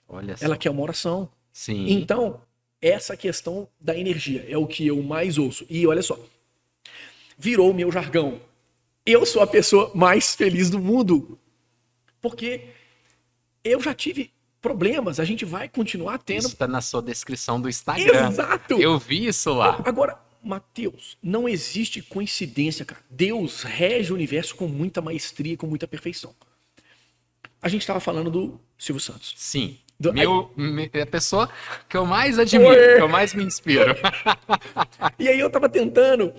Olha só. Ela quer uma oração. Sim. Então, essa questão da energia é o que eu mais ouço. E olha só, virou o meu jargão. Eu sou a pessoa mais feliz do mundo. Porque eu já tive problemas, a gente vai continuar tendo. Isso tá na sua descrição do Instagram. Exato! Eu vi isso lá. Agora, Mateus, não existe coincidência, cara. Deus rege o universo com muita maestria e com muita perfeição. A gente estava falando do Silvio Santos. Sim. Do- A pessoa que eu mais admiro, que eu mais me inspiro. E aí eu tava tentando,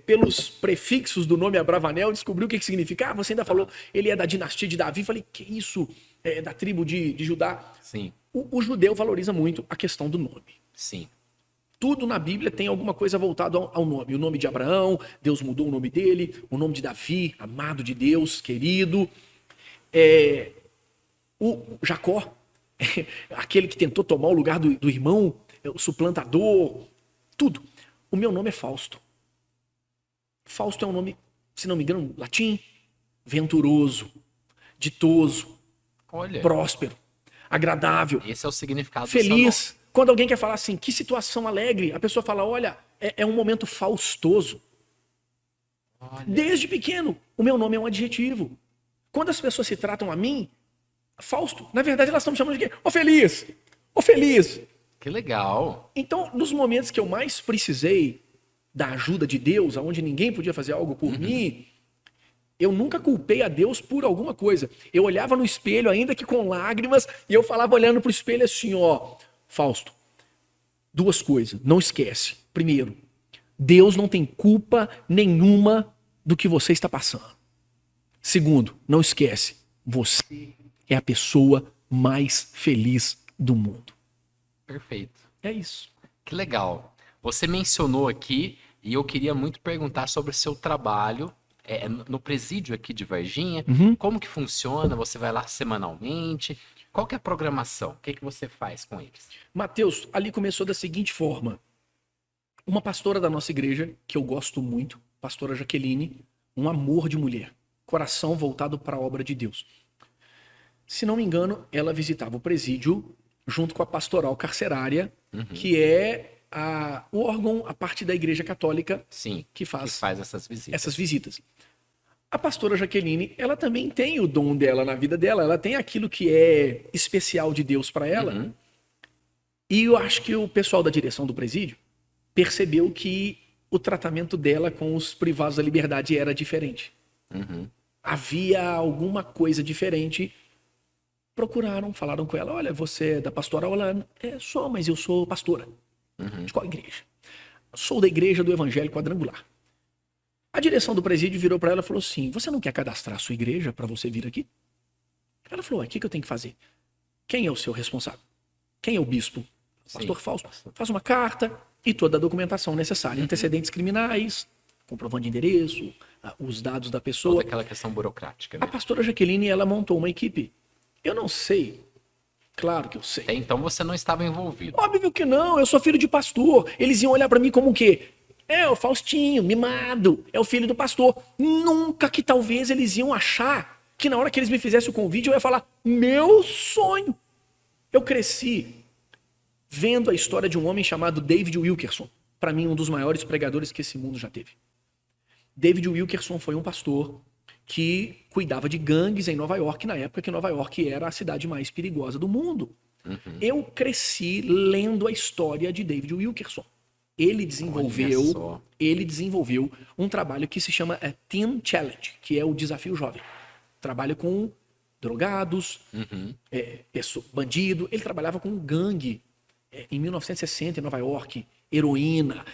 pelos prefixos do nome Abravanel, descobrir o que significa. Você ainda falou, ele é da dinastia de Davi. Falei, que isso? É da tribo de Judá. Sim, O judeu valoriza muito a questão do nome. sim. Tudo na Bíblia tem alguma coisa voltada ao nome. O nome de Abraão, Deus mudou o nome dele. O nome de Davi, amado de Deus, querido. O Jacó, aquele que tentou tomar o lugar do irmão, o suplantador, tudo. O meu nome é Fausto. Fausto é um nome, se não me engano, latim, venturoso, ditoso, Olha, próspero, agradável, esse é o significado do seu feliz. Quando alguém quer falar assim, que situação alegre, a pessoa fala, olha, é um momento faustoso. nome. Olha, Desde pequeno, o meu nome é um adjetivo. Quando as pessoas se tratam a mim, Fausto, na verdade elas estão me chamando de quê? Ô feliz! Ô feliz! que legal. Então, nos momentos que eu mais precisei da ajuda de Deus, aonde ninguém podia fazer algo por mim, eu nunca culpei a Deus por alguma coisa. Eu olhava no espelho, ainda que com lágrimas, e eu falava olhando pro espelho assim, ó, Fausto, 2 coisas, não esquece. Primeiro, Deus não tem culpa nenhuma do que você está passando. Segundo, não esquece, você é a pessoa mais feliz do mundo. Perfeito. É isso. Que legal. Você mencionou aqui, e eu queria muito perguntar sobre o seu trabalho no presídio aqui de Varginha. Como que funciona? Você vai lá semanalmente? Qual que é a programação? O que que você faz com eles? Mateus, ali começou da seguinte forma. Uma pastora da nossa igreja, que eu gosto muito, pastora Jaqueline, um amor de mulher, coração voltado para a obra de Deus. Se não me engano, ela visitava o presídio junto com a pastoral carcerária, que é o órgão, a parte da igreja católica Sim, que faz essas visitas. essas visitas. A pastora Jaqueline, ela também tem o dom dela na vida dela, ela tem aquilo que é especial de Deus para ela. E eu acho que o pessoal da direção do presídio percebeu que o tratamento dela com os privados da liberdade era diferente. Havia alguma coisa diferente. Procuraram, falaram com ela, olha, você é da pastoral? Ela, sou, mas eu sou pastora. De qual igreja? Sou da igreja do Evangelho Quadrangular. A direção do presídio virou para ela e falou assim, você não quer cadastrar a sua igreja para você vir aqui? Ela falou, o que eu tenho que fazer? Quem é o seu responsável? Quem é o bispo? Pastor Fausto. Faz uma carta e toda a documentação necessária. Antecedentes criminais, comprovante de endereço, os dados da pessoa. Toda aquela questão burocrática. A pastora Jaqueline, ela montou uma equipe. Eu não sei. Claro que eu sei. Até então você não estava envolvido. Óbvio que não, eu sou filho de pastor. Eles iam olhar pra mim como o quê? É o Faustinho, mimado, é o filho do pastor. Nunca que talvez eles iam achar que na hora que eles me fizessem o convite eu ia falar, meu sonho. Eu cresci vendo a história de um homem chamado David Wilkerson. Pra mim, um dos maiores pregadores que esse mundo já teve. David Wilkerson foi um pastor que cuidava de gangues em Nova York, na época que Nova York era a cidade mais perigosa do mundo. Eu cresci lendo a história de David Wilkerson. Ele desenvolveu um trabalho que se chama Teen Challenge, que é o desafio jovem. Trabalha com drogados, bandido. Ele trabalhava com gangue em 1960 em Nova York, heroína.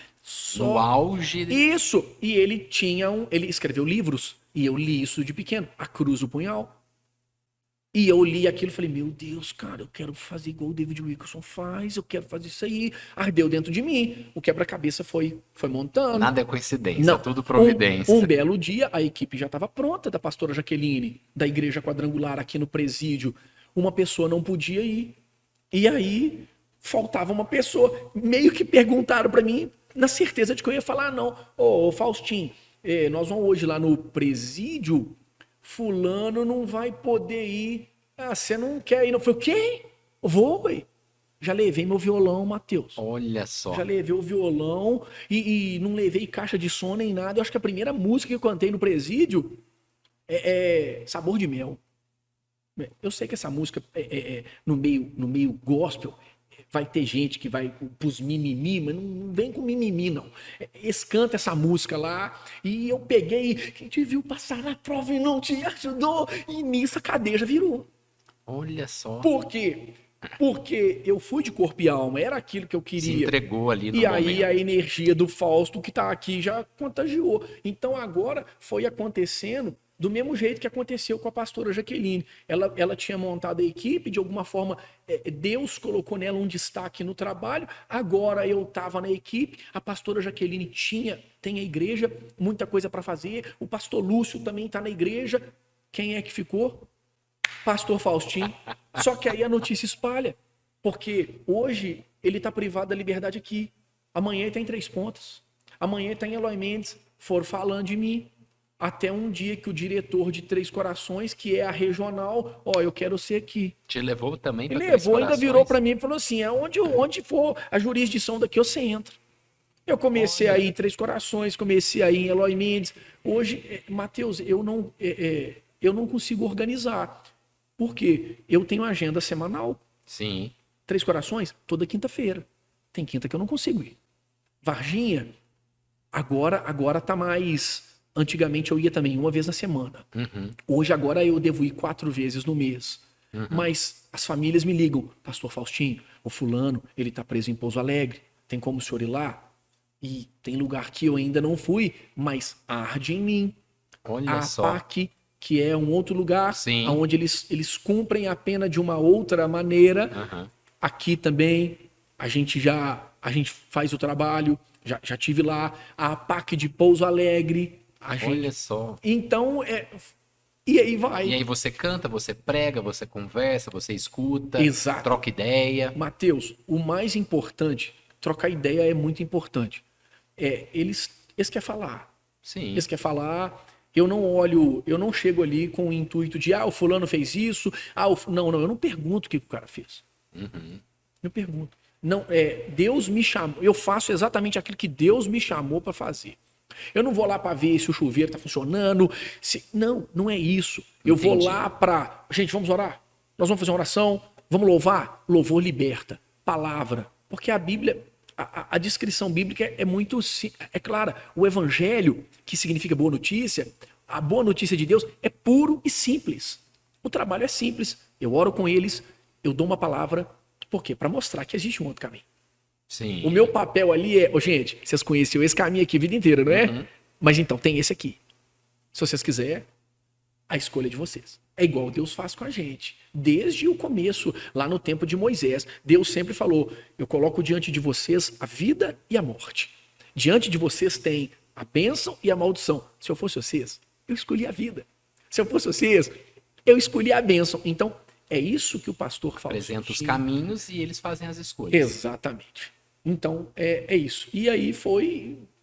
No auge. Isso! E ele ele escreveu livros, e eu li isso de pequeno. A Cruz do Punhal. E eu li aquilo e falei, meu Deus, cara, eu quero fazer igual o David Wilkerson faz, eu quero fazer isso aí. Ardeu dentro de mim. O quebra-cabeça foi montando. Nada é coincidência, Não. tudo providência. Um belo dia, a equipe já estava pronta da pastora Jaqueline, da Igreja Quadrangular aqui no presídio. Uma pessoa não podia ir. E aí, faltava uma pessoa. Meio que perguntaram para mim, na certeza de que eu ia falar, não. Ô, Faustinho, nós vamos hoje lá no presídio, fulano não vai poder ir. Ah, você não quer ir? Não. Eu falei, o quê? Vou, ué. Já levei meu violão, Matheus. Olha só. Já levei o violão e não levei caixa de som nem nada. Eu acho que a primeira música que eu cantei no presídio é Sabor de Mel. Eu sei que essa música no meio gospel vai ter gente que vai pros mimimi, mas não vem com mimimi, não. Eles cantam essa música lá e eu peguei, quem te viu passar na prova e não te ajudou, e nisso a cadeia já virou. Olha só. Por quê? Porque eu fui de corpo e alma, era aquilo que eu queria. Se entregou ali no E aí momento. a energia do Fausto que tá aqui já contagiou. Então agora foi acontecendo do mesmo jeito que aconteceu com a pastora Jaqueline. Ela tinha montado a equipe, de alguma forma Deus colocou nela um destaque no trabalho. Agora eu estava na equipe, a pastora Jaqueline tem a igreja, muita coisa para fazer. O pastor Lúcio também está na igreja. Quem é que ficou? Pastor Faustinho. Só que aí a notícia espalha, porque hoje ele está privado da liberdade aqui. Amanhã ele está em Três Pontas. Amanhã ele está em Eloy Mendes. Foram falando de mim. Até um dia que o diretor de Três Corações, que é a regional, eu quero ser aqui. Te levou também para Ele Três levou, ainda Corações? virou para mim e falou assim, onde for a jurisdição daqui, você entra. Eu comecei aí em Três Corações, comecei aí em Eloy Mendes. Hoje, Matheus, eu não consigo organizar. Por quê? Eu tenho agenda semanal. Sim. Três Corações, toda quinta-feira. Tem quinta que eu não consigo ir. Varginha, agora tá mais... Antigamente eu ia também uma vez na semana. Uhum. Hoje, agora eu devo ir 4 vezes no mês. Uhum. Mas as famílias me ligam. Pastor Faustinho, o fulano, ele tá preso em Pouso Alegre. Tem como o senhor ir lá? E tem lugar que eu ainda não fui, mas arde em mim. Olha A só. APAC, que é um outro lugar, Sim. onde eles cumprem a pena de uma outra maneira. Uhum. Aqui também, a gente faz o trabalho. Já tive lá. A APAC de Pouso Alegre. Olha só. Então, e aí vai. E aí você canta, você prega, você conversa, você escuta, Exato. troca ideia. Mateus, o mais importante, trocar ideia é muito importante. Eles querem falar. Sim. Eles querem falar. Eu não chego ali com o intuito de, o fulano fez isso. Não, eu não pergunto o que o cara fez. Uhum. Eu pergunto. Não, Deus me chamou. Eu faço exatamente aquilo que Deus me chamou para fazer. Eu não vou lá para ver se o chuveiro está funcionando. Não é isso. Eu Entendi. vou lá para... Gente, vamos orar? Nós vamos fazer uma oração? Vamos louvar? Louvor liberta. Palavra. Porque a Bíblia, a descrição bíblica é muito... É clara. O evangelho, que significa boa notícia, a boa notícia de Deus é puro e simples. O trabalho é simples. Eu oro com eles, eu dou uma palavra. Por quê? Para mostrar que existe um outro caminho. Sim. O meu papel ali gente, vocês conheceram esse caminho aqui a vida inteira, não é? Uhum. Mas então, tem esse aqui. Se vocês quiserem, a escolha é de vocês. É igual Deus faz com a gente. Desde o começo, lá no tempo de Moisés, Deus sempre falou, eu coloco diante de vocês a vida e a morte. Diante de vocês tem a bênção e a maldição. Se eu fosse vocês, eu escolhi a vida. Se eu fosse vocês, eu escolhi a bênção. Então, é isso que o pastor fala. Apresenta os caminhos e eles fazem as escolhas. Exatamente. Então, é isso. E aí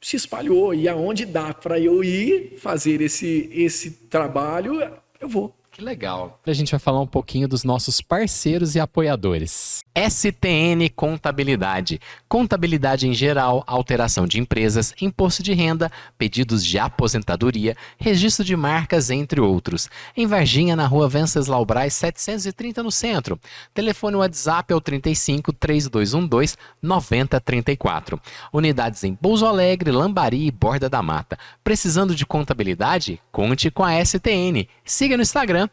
se espalhou. E aonde dá para eu ir fazer esse trabalho, eu vou. Que legal. A gente vai falar um pouquinho dos nossos parceiros e apoiadores. STN Contabilidade. Contabilidade em geral, alteração de empresas, imposto de renda, pedidos de aposentadoria, registro de marcas, entre outros. Em Varginha, na rua Venceslau Braz, 730 no centro. Telefone WhatsApp é o 35 3212 9034. Unidades em Pouso Alegre, Lambari e Borda da Mata. Precisando de contabilidade? Conte com a STN. Siga no Instagram,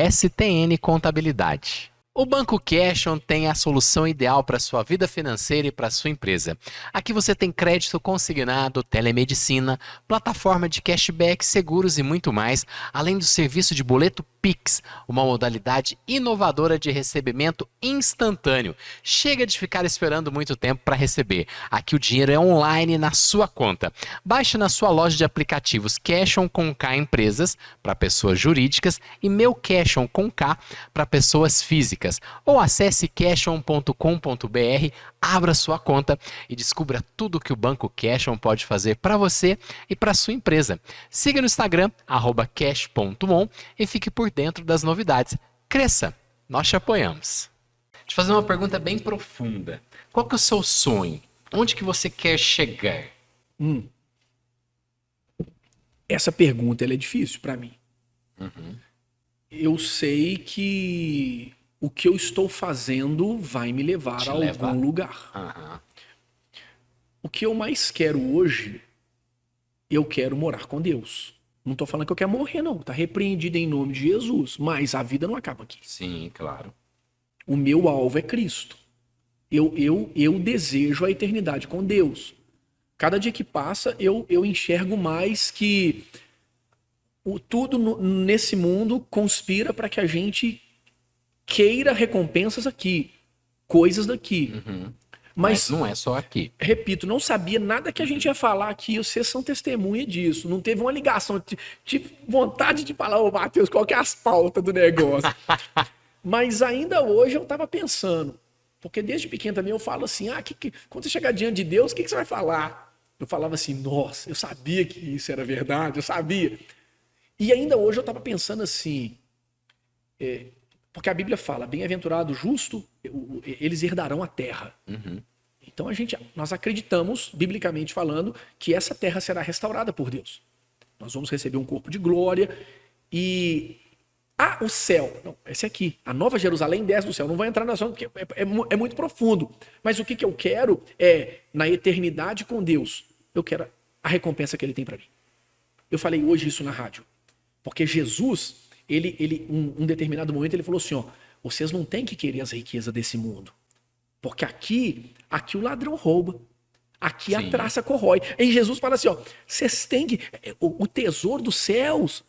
@STN Contabilidade. O Banco Cashon tem a solução ideal para a sua vida financeira e para a sua empresa. Aqui você tem crédito consignado, telemedicina, plataforma de cashback, seguros e muito mais, além do serviço de boleto Pix, uma modalidade inovadora de recebimento instantâneo. Chega de ficar esperando muito tempo para receber. Aqui o dinheiro é online na sua conta. Baixe na sua loja de aplicativos Cashon com K Empresas para pessoas jurídicas e Meu Cashon com K para pessoas físicas. Ou acesse cashon.com.br, abra sua conta e descubra tudo que o Banco Cashon pode fazer para você e para sua empresa. Siga no Instagram, @cash.on e fique por dentro das novidades. Cresça, nós te apoiamos. Deixa eu fazer uma pergunta bem profunda. Qual que é o seu sonho? Onde que você quer chegar? Essa pergunta ela é difícil para mim. Eu sei que o que eu estou fazendo vai me levar a algum lugar. O que eu mais quero hoje, eu quero morar com Deus. Não estou falando que eu quero morrer, não. Está repreendido em nome de Jesus. Mas a vida não acaba aqui. Sim, claro. O meu alvo é Cristo. Eu desejo a eternidade com Deus. Cada dia que passa, eu enxergo mais que tudo nesse mundo conspira para que a gente queira recompensas aqui, coisas daqui. Mas não é só aqui. Repito, não sabia nada que a gente ia falar aqui, vocês são testemunha disso. Não teve uma ligação, tive vontade de falar, ô Matheus, qual que é as pautas do negócio? Mas ainda hoje eu estava pensando, porque desde pequeno também eu falo assim, quando você chegar diante de Deus, o que você vai falar? Eu falava assim, nossa, eu sabia que isso era verdade, eu sabia. E ainda hoje eu estava pensando assim, porque a Bíblia fala, bem-aventurado o justo, eles herdarão a terra. Então nós acreditamos, biblicamente falando, que essa terra será restaurada por Deus. Nós vamos receber um corpo de glória e... o céu. Não, esse aqui. A Nova Jerusalém desce do céu. Não vai entrar na zona porque é muito profundo. Mas o que eu quero é, na eternidade com Deus, eu quero a recompensa que Ele tem para mim. Eu falei hoje isso na rádio. Porque Jesus, um determinado momento, ele falou assim, ó, vocês não têm que querer as riquezas desse mundo. Porque aqui o ladrão rouba. Aqui a traça corrói. E Jesus fala assim, ó, vocês têm que... O tesouro dos céus...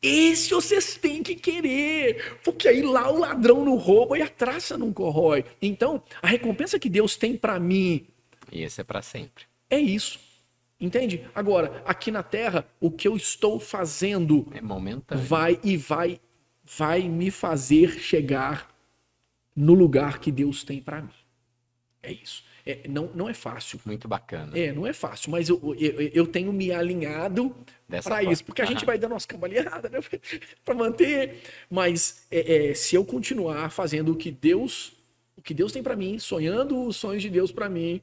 Esse vocês têm que querer, porque aí lá o ladrão não rouba e a traça não corrói. Então, a recompensa que Deus tem para mim... E esse é para sempre. É isso, entende? Agora, aqui na Terra, o que eu estou fazendo... É momentâneo. Vai me fazer chegar no lugar que Deus tem para mim. É isso. Não é fácil. Muito bacana. Não é fácil, mas eu tenho me alinhado para isso, porque a gente vai dando umas cambaleadas, né, para manter. Mas se eu continuar fazendo o que Deus tem para mim, sonhando os sonhos de Deus para mim,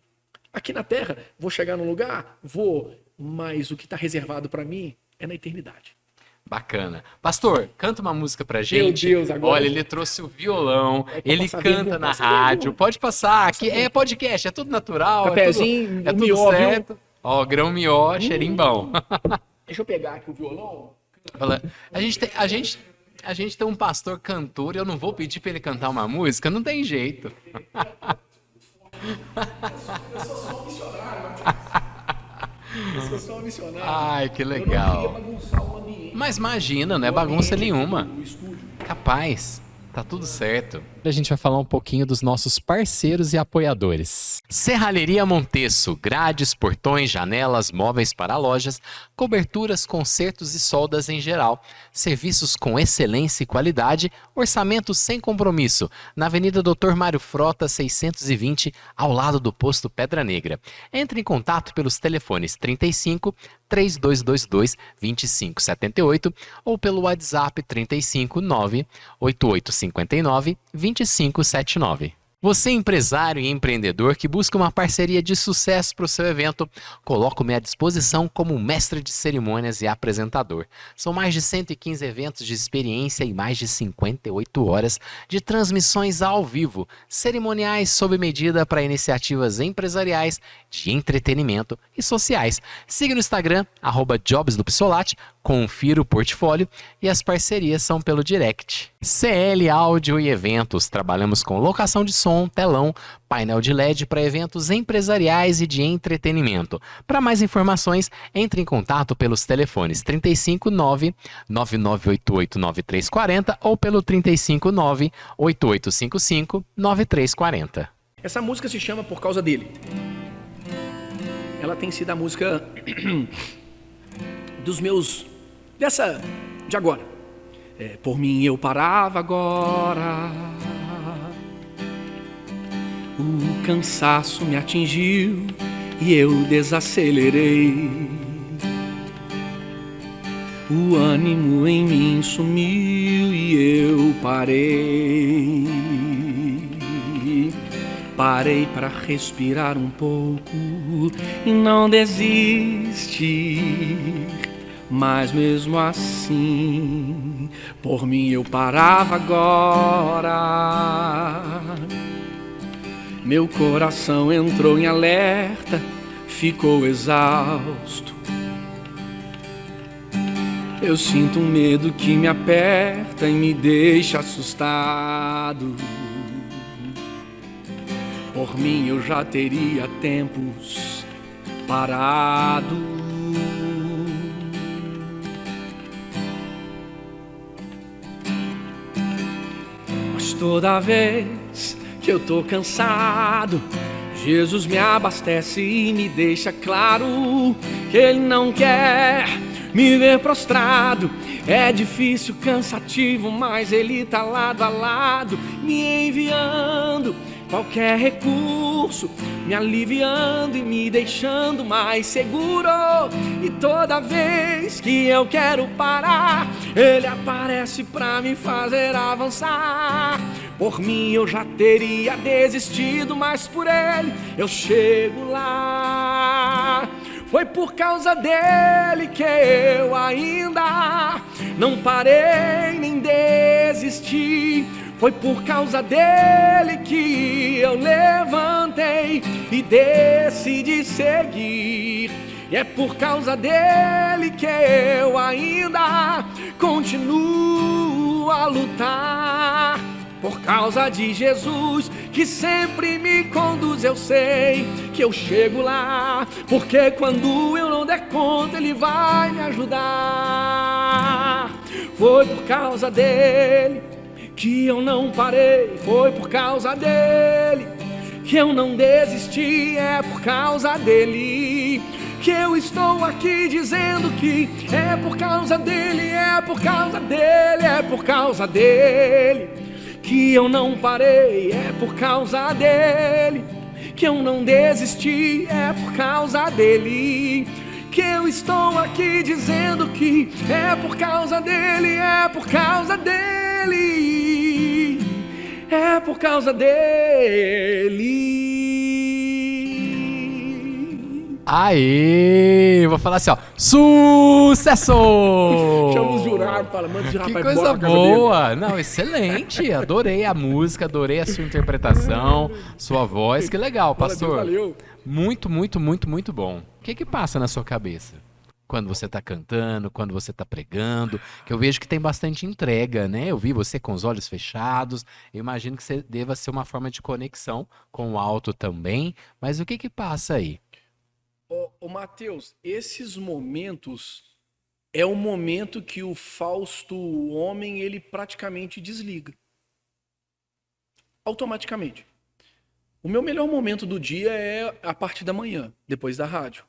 aqui na Terra, vou chegar num lugar? Vou, mas o que está reservado para mim é na eternidade. Bacana. Pastor, canta uma música pra gente. Meu Deus, agora... Olha, ele trouxe o violão, ele canta na rádio. Pode passar, aqui é podcast, é tudo natural. Cafezinho, é tudo certo. Ó, grão mió, cheirinho bom. Deixa eu pegar aqui o violão. A gente tem um pastor cantor e eu não vou pedir pra ele cantar uma música, não tem jeito. Eu sou só um missionário. Eu sou um missionário. Ai, que legal. Eu não queria bagunçar o ambiente. Mas imagina, não é bagunça nenhuma. Capaz, tá tudo certo. A gente vai falar um pouquinho dos nossos parceiros e apoiadores. Serralheria Monteço, grades, portões, janelas, móveis para lojas, coberturas, consertos e soldas em geral. Serviços com excelência e qualidade, orçamento sem compromisso. Na Avenida Dr. Mário Frota, 620, ao lado do posto Pedra Negra. Entre em contato pelos telefones 35 3222 2578 ou pelo WhatsApp 35 98859 2579. Você empresário e empreendedor que busca uma parceria de sucesso para o seu evento, coloco-me à disposição como mestre de cerimônias e apresentador. São mais de 115 eventos de experiência e mais de 58 horas de transmissões ao vivo, cerimoniais sob medida para iniciativas empresariais, de entretenimento e sociais. Siga no Instagram, @jobsdopsolati, confira o portfólio e as parcerias são pelo direct. CL Áudio e Eventos. Trabalhamos com locação de som, telão, painel de LED para eventos empresariais e de entretenimento. Para mais informações, entre em contato pelos telefones 359 9988 9340 ou pelo 359 8855 9340. Essa música se chama Por Causa Dele. Ela tem sido a música dos meus... de agora. Por mim eu parava agora. O cansaço me atingiu e eu desacelerei. O ânimo em mim sumiu e eu parei. Parei para respirar um pouco e não desistir. Mas mesmo assim, por mim eu parava agora. Meu coração entrou em alerta, ficou exausto. Eu sinto um medo que me aperta e me deixa assustado. Por mim eu já teria tempos parado. Toda vez que eu tô cansado, Jesus me abastece e me deixa claro que Ele não quer me ver prostrado. É difícil, cansativo, mas Ele tá lado a lado, me enviando qualquer recurso, me aliviando e me deixando mais seguro. E toda vez que eu quero parar, Ele aparece pra me fazer avançar. Por mim eu já teria desistido, mas por Ele eu chego lá. Foi por causa dele que eu ainda não parei nem desisti. Foi por causa dele que eu levantei e decidi seguir. E é por causa dele que eu ainda continuo a lutar. Por causa de Jesus que sempre me conduz, eu sei que eu chego lá. Porque quando eu não der conta, Ele vai me ajudar. Foi por causa dele que eu não parei, foi por causa dele que eu não desisti, é por causa dele que eu estou aqui dizendo que é por causa dele, é por causa dele, é por causa dele que eu não parei, é por causa dele que eu não desisti, é por causa dele que eu estou aqui dizendo que é por causa dele, é por causa dele, é por causa dele. Aê! Vou falar assim, ó. Sucesso! Chama os jurados, fala, manda os jurados Que pra ir coisa embora pra casa boa! Não, excelente! Adorei a música, adorei a sua interpretação, sua voz. Que legal, dele. pastor. Valeu. Muito, muito, muito, muito bom. O que que passa na sua cabeça? Quando você tá cantando, quando você tá pregando, que eu vejo que tem bastante entrega, né? Eu vi você com os olhos fechados, eu imagino que você deva ser uma forma de conexão com o alto também, mas o que que passa aí? Ô Mateus, esses momentos é o momento que o Fausto homem, ele praticamente desliga. Automaticamente. O meu melhor momento do dia é a parte da manhã, depois da rádio.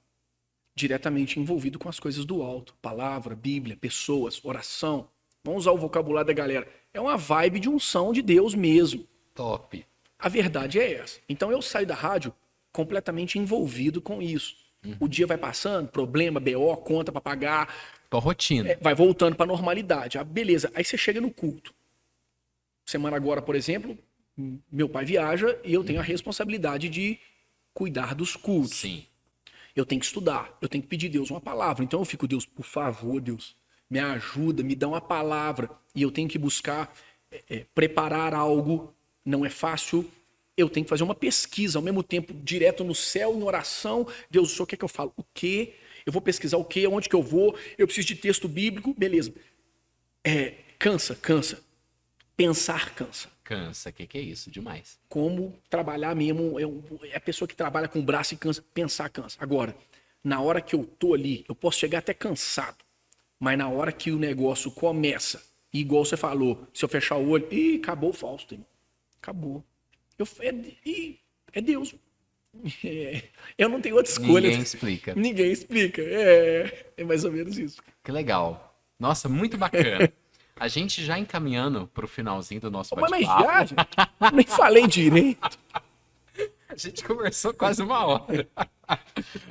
Diretamente envolvido com as coisas do alto. Palavra, Bíblia, pessoas, oração. Vamos usar o vocabulário da galera. É uma vibe de unção de Deus mesmo. Top. A verdade é essa. Então eu saio da rádio completamente envolvido com isso. O dia vai passando, problema, BO, conta para pagar, Tua rotina. vai voltando para normalidade. Ah, beleza. Aí você chega no culto. Semana agora, por exemplo, meu pai viaja e eu tenho a responsabilidade de cuidar dos cultos. Sim. Eu tenho que estudar, eu tenho que pedir a Deus uma palavra. Então eu fico, Deus, por favor, Deus, me ajuda, me dá uma palavra. E eu tenho que buscar preparar algo. Não é fácil. Eu tenho que fazer uma pesquisa ao mesmo tempo, direto no céu, em oração. Deus, o senhor quer que eu fale o quê? Eu vou pesquisar o quê? Onde que eu vou? Eu preciso de texto bíblico? Beleza. Cansa. Pensar cansa. Cansa, que é isso? Demais. Como trabalhar mesmo, é a pessoa que trabalha com o braço e cansa, pensar cansa. Agora, na hora que eu tô ali, eu posso chegar até cansado, mas na hora que o negócio começa, igual você falou, se eu fechar o olho, ih, acabou o Fausto, irmão. Acabou. É Deus. Eu não tenho outra escolha. Ninguém explica. Ninguém explica. É mais ou menos isso. Que legal. Nossa, muito bacana. A gente já encaminhando pro finalzinho do nosso Mas bate-papo. já, gente, nem falei direito. A gente conversou quase uma hora.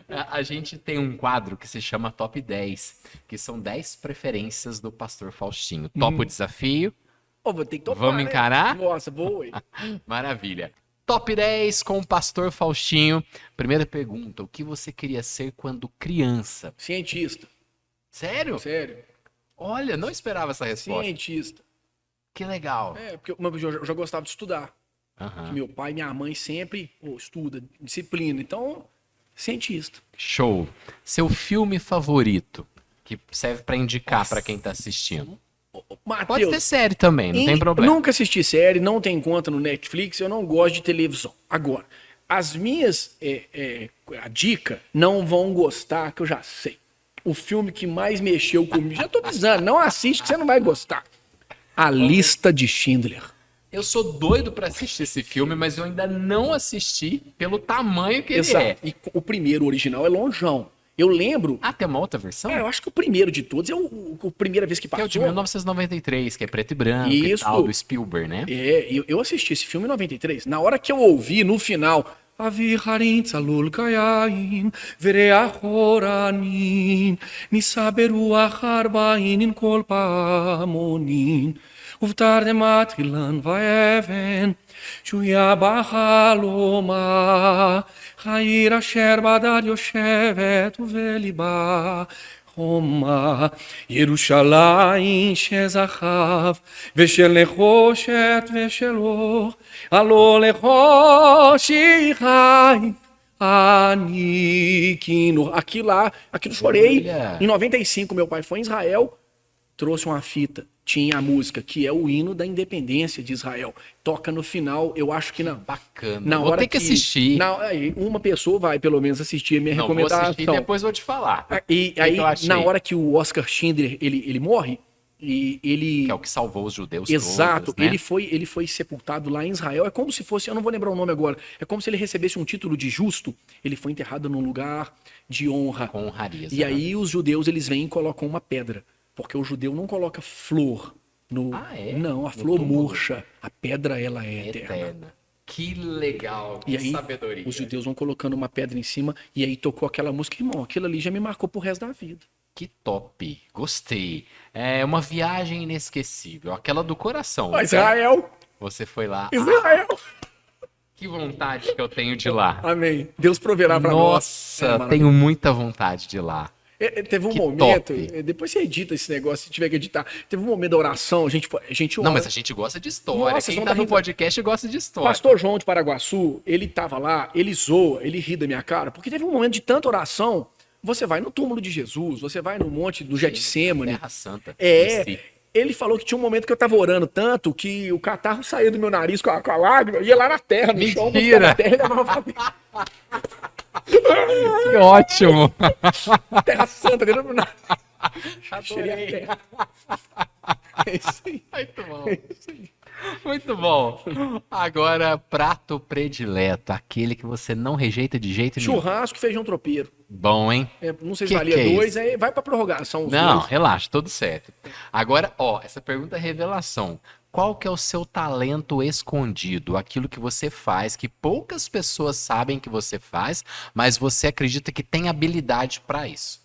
A gente tem um quadro que se chama Top 10, que são 10 preferências do Pastor Faustinho. Topa o desafio? Ô, vou ter que topar, Vamos né? encarar? Nossa, boa. Maravilha. Top 10 com o Pastor Faustinho. Primeira pergunta: o que você queria ser quando criança? Cientista. Sério? Sério. Olha, não esperava essa resposta. Cientista. Que legal. Porque eu já gostava de estudar. Aham. Meu pai e minha mãe sempre estuda, disciplina. Então, cientista. Show. Seu filme favorito, que serve pra indicar pra quem tá assistindo. Pode ter Matheus, série também, não tem problema. nunca assisti série, não tem conta no Netflix, eu não gosto de televisão. Agora, as minhas, a dica, não vão gostar, que eu já sei. O filme que mais mexeu comigo, já tô avisando, não assiste que você não vai gostar. A Lista de Schindler. Eu sou doido pra assistir esse filme, mas eu ainda não assisti pelo tamanho que ele Exato. é. E o primeiro, o original, é lonjão. Eu lembro, Ah, tem uma outra versão? eu acho que o primeiro de todos é a primeira vez que Que é passou. o de 1993, que é preto e branco Isso. e tal, do Spielberg, né? Eu assisti esse filme em 93. Na hora que eu ouvi, no final... Avi harin tzalul kayain, vereachoranin, nisaberu acharbain kol pamonin, uvtar mathilan vaeven, shuya bachaloma, chair asher badad yoshevet uveliba, חומה, ירושלים שזכב, ושל נחושת ושל אור, הלא לחושך Aniquino. Aquilo chorei. Olha. Em 95, meu pai foi em Israel, trouxe uma fita. Tinha a música, que é o hino da independência de Israel. Toca no final, eu acho que Bacana. na Vou hora ter que assistir. aí uma pessoa vai, pelo menos, assistir a minha Não, vou recomendação. assistir e depois vou te falar. E O que aí, que eu achei? na hora que o Oscar Schindler, ele morre, e ele... Que é o que salvou os judeus Exato, todos, né? ele foi sepultado lá em Israel. É como se fosse, eu não vou lembrar o nome agora, é como se ele recebesse um título de justo. Ele foi enterrado num lugar de honra. Com honrarias. E né? aí os judeus, eles vêm e colocam uma pedra. Porque o judeu não coloca flor no... Ah, é? Não, a No flor túmulo. murcha. A pedra, ela é eterna. Eterna. Que legal, que E aí, sabedoria. os judeus vão colocando uma pedra em cima, e aí tocou aquela música, irmão, aquilo ali já me marcou pro resto da vida. Que top, gostei. É uma viagem inesquecível, aquela do coração. né? Israel! Você foi lá. Israel! Que vontade que eu tenho de ir lá. Amém. Deus proverá pra nós. Nossa, maravilhoso. tenho muita vontade de ir lá. Teve um Que momento, top. depois você edita esse negócio, se tiver que editar. Teve um momento da oração, a gente Não, ora. mas a gente gosta de história. Nossa, Quem vocês tá vão no dar podcast gosta de história. Pastor João de Paraguaçu, ele tava lá, ele zoa, ele ri da minha cara, porque teve um momento de tanta oração. Você vai no túmulo de Jesus, você vai no monte do Getsemane. Terra Santa. em si. Ele falou que tinha um momento que eu tava orando tanto que o catarro saía do meu nariz com a lágrima, ia lá na terra, no chão, Mentira! buscava a terra e levava pra dentro. Que ótimo. Terra Santa dentro do meu nariz. Cheirei a Adorei. terra. É isso aí. Muito bom. Muito bom. Agora, prato predileto, aquele que você não rejeita de jeito nenhum. Churrasco e feijão tropeiro. Bom, hein? Não sei se Que valia é dois, isso? aí vai pra prorrogação. Os Não, dois. relaxa, tudo certo. Agora, ó, essa pergunta é revelação. Qual que é o seu talento escondido? Aquilo que você faz, que poucas pessoas sabem que você faz, mas você acredita que tem habilidade pra isso.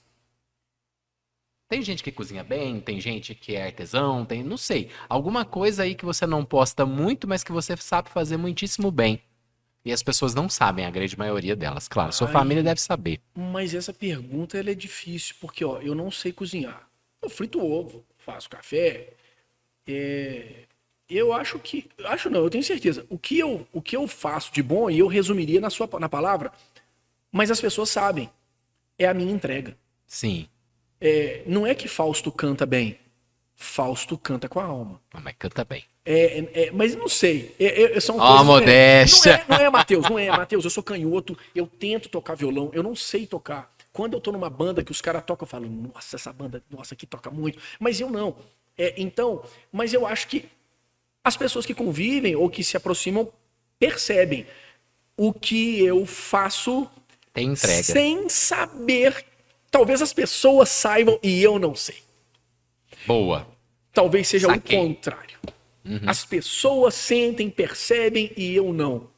Tem gente que cozinha bem, tem gente que é artesão, tem, não sei, alguma coisa aí que você não posta muito, mas que você sabe fazer muitíssimo bem. E as pessoas não sabem, a grande maioria delas, claro. Sua Ai. família deve saber. Mas essa pergunta ela é difícil, porque ó, eu não sei cozinhar. Eu frito ovo, faço café. Eu acho que. Acho não, eu tenho certeza. O que eu faço de bom, e eu resumiria na palavra, mas as pessoas sabem, é a minha entrega. Sim, Não é que Fausto canta bem. Fausto canta com a alma. mas canta bem. Mas não sei. São Ó, coisas modéstia. Não é, Matheus. Não é, Matheus. Eu sou canhoto. Eu tento tocar violão. Eu não sei tocar. Quando eu tô numa banda que os caras tocam, eu falo, nossa, essa banda, nossa, aqui toca muito. Mas eu não. Então, mas eu acho que as pessoas que convivem ou que se aproximam percebem o que eu faço Tem entrega. sem saber. Talvez as pessoas saibam e eu não sei. Boa. Talvez seja Saquei. o contrário. As pessoas sentem, percebem e eu não.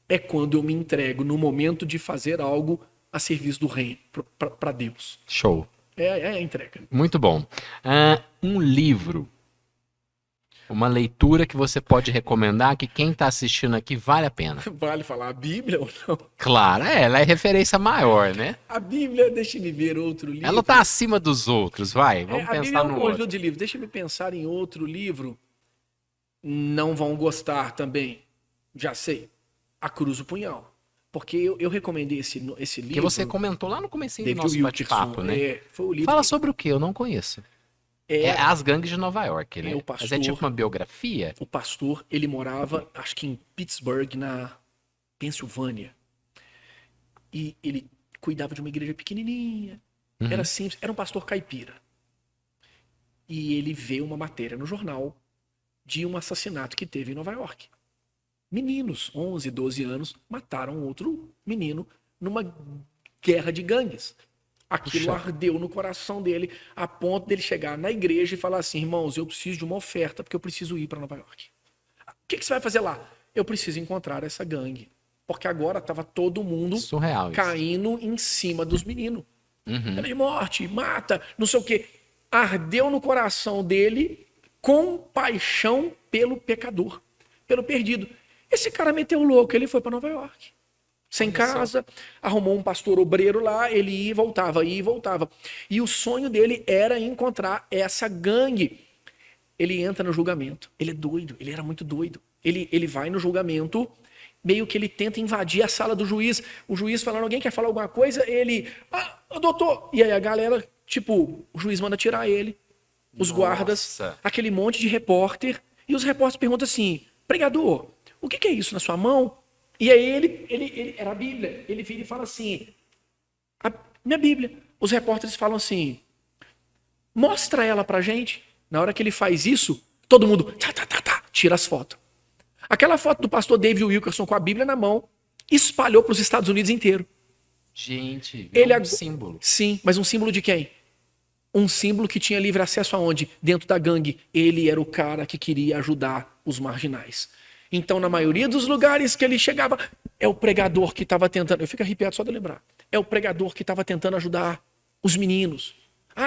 É quando eu me entrego no momento de fazer algo a serviço do reino, para Deus. Show. É a entrega. Muito bom. Um livro, uma leitura que você pode recomendar que quem está assistindo aqui vale a pena. Vale falar a Bíblia ou não? Claro, ela é referência maior, né? A Bíblia, deixa-me ver outro livro. Ela tá acima dos outros, vai. Vamos a Bíblia pensar é um no conjunto outro. de livros. Deixa-me pensar em outro livro. Não vão gostar também. Já sei. A Cruz do Punhal. Porque eu recomendei esse livro. Que você comentou lá no comecinho do David nosso Wilkerson. bate-papo, né? Foi o livro Fala que sobre o que? Eu não conheço. É As Gangues de Nova York, né? o Mas é pastor. tipo uma biografia? O pastor, ele morava, acho que em Pittsburgh, na Pensilvânia. E ele cuidava de uma igreja pequenininha. Era simples, era um pastor caipira. E ele vê uma matéria no jornal de um assassinato que teve em Nova York. Meninos, 11, 12 anos, mataram outro menino numa guerra de gangues. Aquilo Puxa. ardeu no coração dele, a ponto dele chegar na igreja e falar assim, irmãos, eu preciso de uma oferta porque eu preciso ir para Nova York. O que você vai fazer lá? Eu preciso encontrar essa gangue. Porque agora estava todo mundo Surreal isso. caindo em cima dos meninos. Uhum. Pena de morte, mata, não sei o quê. Ardeu no coração dele compaixão pelo pecador, pelo perdido. Esse cara meteu o louco, ele foi para Nova York. Sem Olha casa, arrumou um pastor obreiro lá, ele ia e voltava. E o sonho dele era encontrar essa gangue. Ele entra no julgamento. Ele é doido, ele era muito doido. Ele vai no julgamento, meio que ele tenta invadir a sala do juiz. O juiz falando, alguém quer falar alguma coisa? Ele, doutor. E aí a galera, tipo, o juiz manda tirar ele. Os Nossa. guardas, aquele monte de repórter. E os repórteres perguntam assim, pregador, o que é isso na sua mão? E aí ele era a Bíblia. Ele vira e fala assim, minha Bíblia. Os repórteres falam assim, mostra ela pra gente. Na hora que ele faz isso, todo mundo tira as fotos. Aquela foto do pastor David Wilkerson com a Bíblia na mão espalhou para os Estados Unidos inteiro. Gente, Ele é um símbolo. Sim, mas um símbolo de quem? Um símbolo que tinha livre acesso aonde? Dentro da gangue. Ele era o cara que queria ajudar os marginais. Então, na maioria dos lugares que ele chegava, é o pregador que estava tentando... Eu fico arrepiado só de lembrar. É o pregador que estava tentando ajudar os meninos.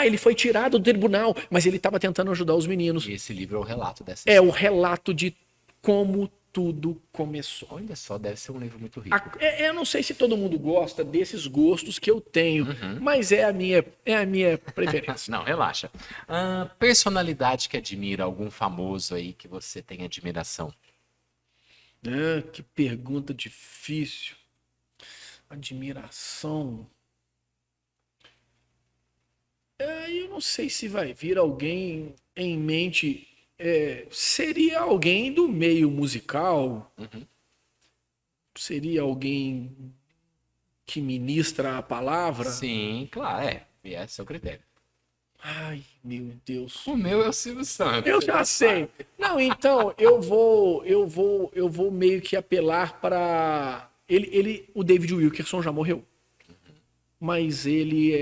Ele foi tirado do tribunal, mas ele estava tentando ajudar os meninos. E esse livro é o relato dessa É o história. relato de como tudo começou. Olha só, deve ser um livro muito rico. Eu não sei se todo mundo gosta desses gostos que eu tenho, mas é a minha preferência. Não, relaxa. Personalidade que admira, algum famoso aí que você tem admiração? Que pergunta difícil. Admiração. Eu não sei se vai vir alguém em mente. Seria alguém do meio musical? Seria alguém que ministra a palavra? Sim, claro, esse é o critério. Ai, meu Deus. O meu é o Silvio Santos. Eu você já sei. Não, então eu vou meio que apelar para o David Wilkerson já morreu. Mas ele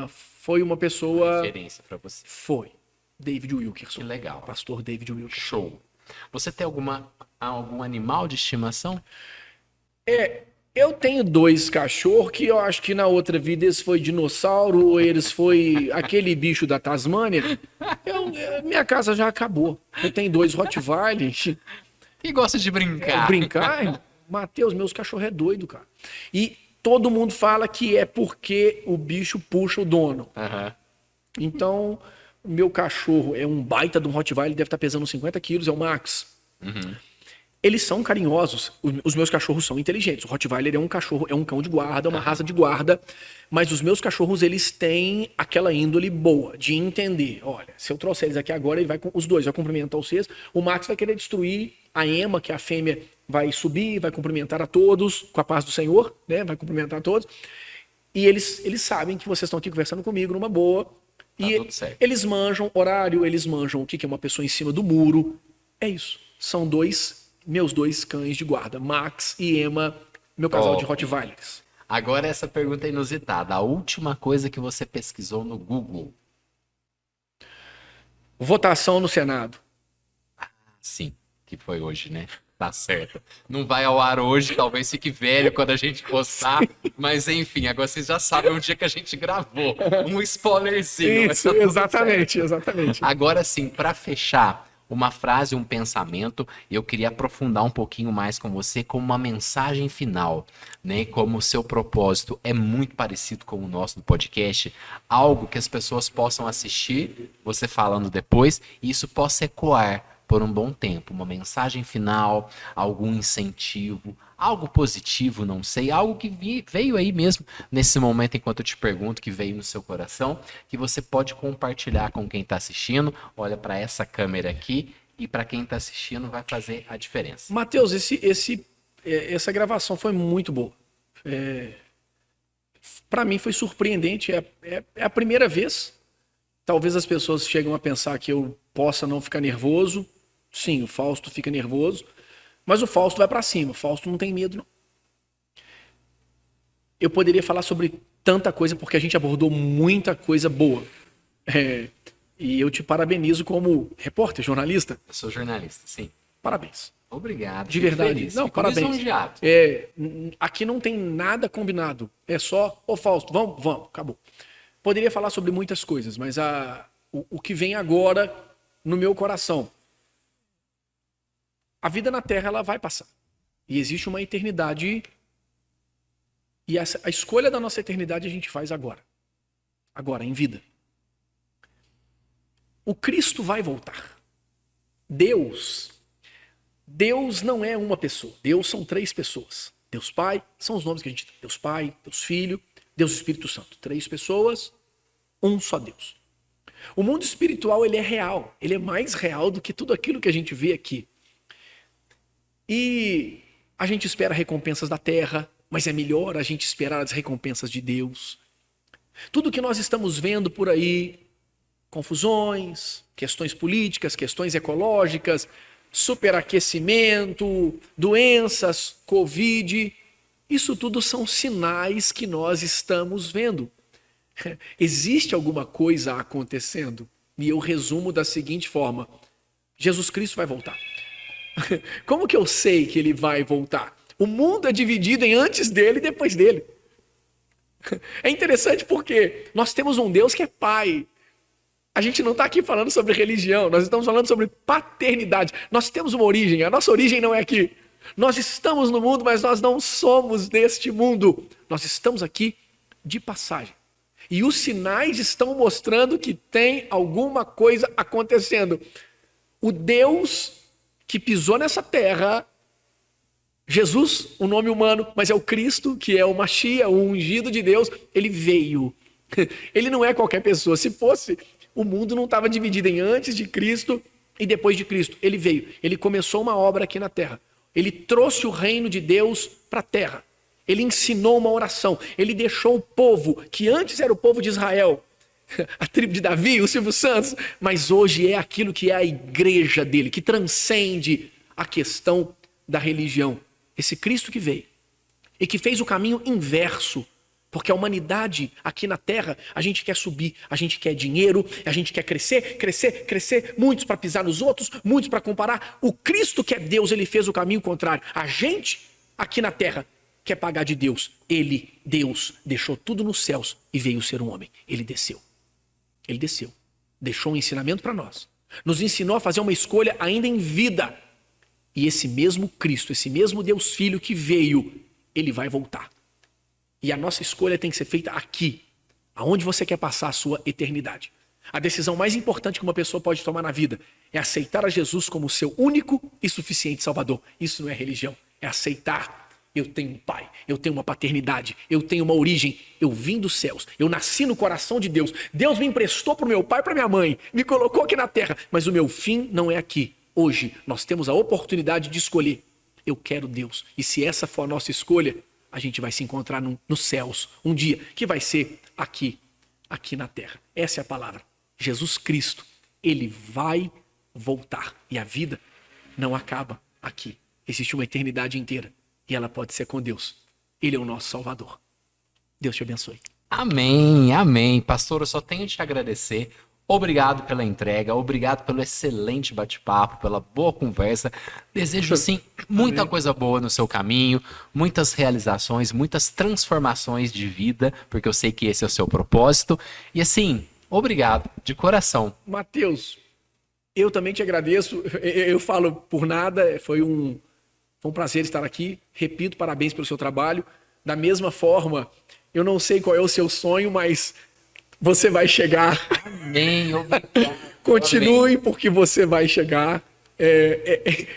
foi uma pessoa. Referência pra você. Foi. David Wilkerson. Que legal. Pastor David Wilkerson. Show. Você tem algum animal de estimação? Eu tenho 2 cachorros que eu acho que na outra vida eles foi dinossauro ou eles foi aquele bicho da Tasmânia. Minha casa já acabou. Eu tenho 2 Rottweiler. E gosta de brincar. Brincar, Matheus, meus cachorros é doido, cara. E todo mundo fala que é porque o bicho puxa o dono. Aham. Então, o meu cachorro é um baita de um Rottweiler, deve estar pesando uns 50 quilos, é o Max. Eles são carinhosos. Os meus cachorros são inteligentes. O Rottweiler é um cachorro, é um cão de guarda, uma raça de guarda. Mas os meus cachorros, eles têm aquela índole boa de entender. Olha, se eu trouxer eles aqui agora, ele vai, os dois vai cumprimentar vocês. O Max vai querer destruir a Emma, que é a fêmea, vai subir, vai cumprimentar a todos com a paz do Senhor, né? Vai cumprimentar a todos. E eles sabem que vocês estão aqui conversando comigo numa boa. E tudo certo. eles manjam horário, eles manjam o que é uma pessoa em cima do muro. É isso. São meus dois cães de guarda, Max e Emma, meu casal de Rottweilers. Agora essa pergunta é inusitada. A última coisa que você pesquisou no Google? Votação no Senado. Sim, que foi hoje, né? Tá certo. Não vai ao ar hoje, talvez fique velho quando a gente postar, mas enfim, agora vocês já sabem o dia que a gente gravou. Um spoilerzinho. Isso, exatamente. Agora sim, para fechar, uma frase, um pensamento, eu queria aprofundar um pouquinho mais com você como uma mensagem final, né? Como o seu propósito é muito parecido com o nosso do podcast, algo que as pessoas possam assistir, você falando depois, e isso possa ecoar por um bom tempo, uma mensagem final, algum incentivo, algo positivo, não sei, algo que veio aí mesmo nesse momento enquanto eu te pergunto, que veio no seu coração, que você pode compartilhar com quem está assistindo. Olha para essa câmera aqui e para quem está assistindo vai fazer a diferença. Matheus, essa gravação foi muito boa. Para mim foi surpreendente, é a primeira vez. Talvez as pessoas cheguem a pensar que eu possa não ficar nervoso. Sim, o Fausto fica nervoso, mas o Fausto vai para cima. O Fausto não tem medo, não. Eu poderia falar sobre tanta coisa, porque a gente abordou muita coisa boa. E eu te parabenizo como repórter, jornalista. Eu sou jornalista, sim. Parabéns. Obrigado. De verdade. Feliz. Não, Fico parabéns. lisonjeado. Aqui não tem nada combinado. É só, Fausto, vamos, acabou. Poderia falar sobre muitas coisas, mas o que vem agora no meu coração. A vida na Terra, ela vai passar. E existe uma eternidade. E a escolha da nossa eternidade a gente faz agora. Agora, em vida. O Cristo vai voltar. Deus não é uma pessoa. Deus são 3 pessoas. Deus Pai, são os nomes que a gente tem. Deus Pai, Deus Filho, Deus Espírito Santo. 3 pessoas, um só Deus. O mundo espiritual, ele é real. Ele é mais real do que tudo aquilo que a gente vê aqui. E a gente espera recompensas da terra, mas é melhor a gente esperar as recompensas de Deus. Tudo que nós estamos vendo por aí, confusões, questões políticas, questões ecológicas, superaquecimento, doenças, Covid, isso tudo são sinais que nós estamos vendo. Existe alguma coisa acontecendo? E eu resumo da seguinte forma: Jesus Cristo vai voltar. Como que eu sei que ele vai voltar? O mundo é dividido em antes dele e depois dele. É interessante porque nós temos um Deus que é Pai. A gente não está aqui falando sobre religião, nós estamos falando sobre paternidade. Nós temos uma origem, a nossa origem não é aqui. Nós estamos no mundo, mas nós não somos deste mundo. Nós estamos aqui de passagem. E os sinais estão mostrando que tem alguma coisa acontecendo. O Deus que pisou nessa terra, Jesus, o nome humano, mas é o Cristo, que é o Mashiach, o ungido de Deus, ele veio. Ele não é qualquer pessoa. Se fosse, o mundo não estava dividido em antes de Cristo e depois de Cristo. Ele veio, ele começou uma obra aqui na terra. Ele trouxe o reino de Deus para a terra. Ele ensinou uma oração. Ele deixou o povo, que antes era o povo de Israel, a tribo de Davi, o Silvio Santos, mas hoje é aquilo que é a igreja dele, que transcende a questão da religião. Esse Cristo que veio e que fez o caminho inverso, porque a humanidade aqui na Terra, a gente quer subir, a gente quer dinheiro, a gente quer crescer, muitos para pisar nos outros, muitos para comparar. O Cristo que é Deus, ele fez o caminho contrário. A gente aqui na Terra quer pagar de Deus. Ele, Deus, deixou tudo nos céus e veio ser um homem. Ele desceu. Ele desceu, deixou um ensinamento para nós, nos ensinou a fazer uma escolha ainda em vida. E esse mesmo Cristo, esse mesmo Deus Filho que veio, ele vai voltar. E a nossa escolha tem que ser feita aqui, aonde você quer passar a sua eternidade. A decisão mais importante que uma pessoa pode tomar na vida é aceitar a Jesus como seu único e suficiente Salvador. Isso não é religião, é aceitar. Eu tenho um pai, eu tenho uma paternidade, eu tenho uma origem, eu vim dos céus, eu nasci no coração de Deus. Deus me emprestou para o meu pai e para minha mãe, me colocou aqui na terra, mas o meu fim não é aqui. Hoje nós temos a oportunidade de escolher. Eu quero Deus. E se essa for a nossa escolha, a gente vai se encontrar nos céus um dia, que vai ser aqui na terra. Essa é a palavra. Jesus Cristo, ele vai voltar. E a vida não acaba aqui. Existe uma eternidade inteira. E ela pode ser com Deus. Ele é o nosso Salvador. Deus te abençoe. Amém, amém. Pastor, eu só tenho de te agradecer. Obrigado pela entrega, obrigado pelo excelente bate-papo, pela boa conversa. Desejo, sim, muita coisa boa no seu caminho, muitas realizações, muitas transformações de vida, porque eu sei que esse é o seu propósito. E assim, obrigado, de coração. Mateus, eu também te agradeço. Eu falo por nada, foi um prazer estar aqui. Repito, parabéns pelo seu trabalho. Da mesma forma, eu não sei qual é o seu sonho, mas você vai chegar. Amém, obrigado. Continue, Amém. porque você vai chegar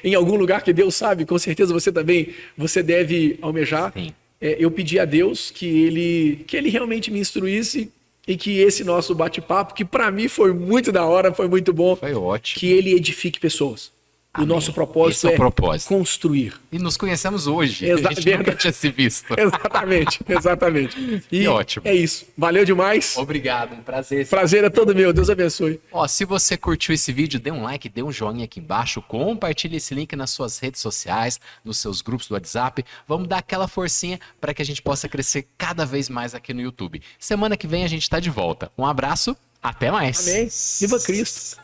em algum lugar que Deus sabe. Com certeza você também, você deve almejar. Sim. Eu pedi a Deus que ele realmente me instruísse e que esse nosso bate-papo, que para mim foi muito da hora, foi muito bom. Foi ótimo. Que ele edifique pessoas. Amém. O nosso propósito Esse é o propósito. Construir. E nos conhecemos hoje. A gente nunca tinha se visto. Exatamente, exatamente. E ótimo. É isso. Valeu demais. Obrigado, um prazer. Prazer é todo meu. Deus abençoe. Ó, se você curtiu esse vídeo, dê um like, dê um joinha aqui embaixo, compartilhe esse link nas suas redes sociais, nos seus grupos do WhatsApp. Vamos dar aquela forcinha para que a gente possa crescer cada vez mais aqui no YouTube. Semana que vem a gente está de volta. Um abraço, até mais. Amém. Viva Cristo.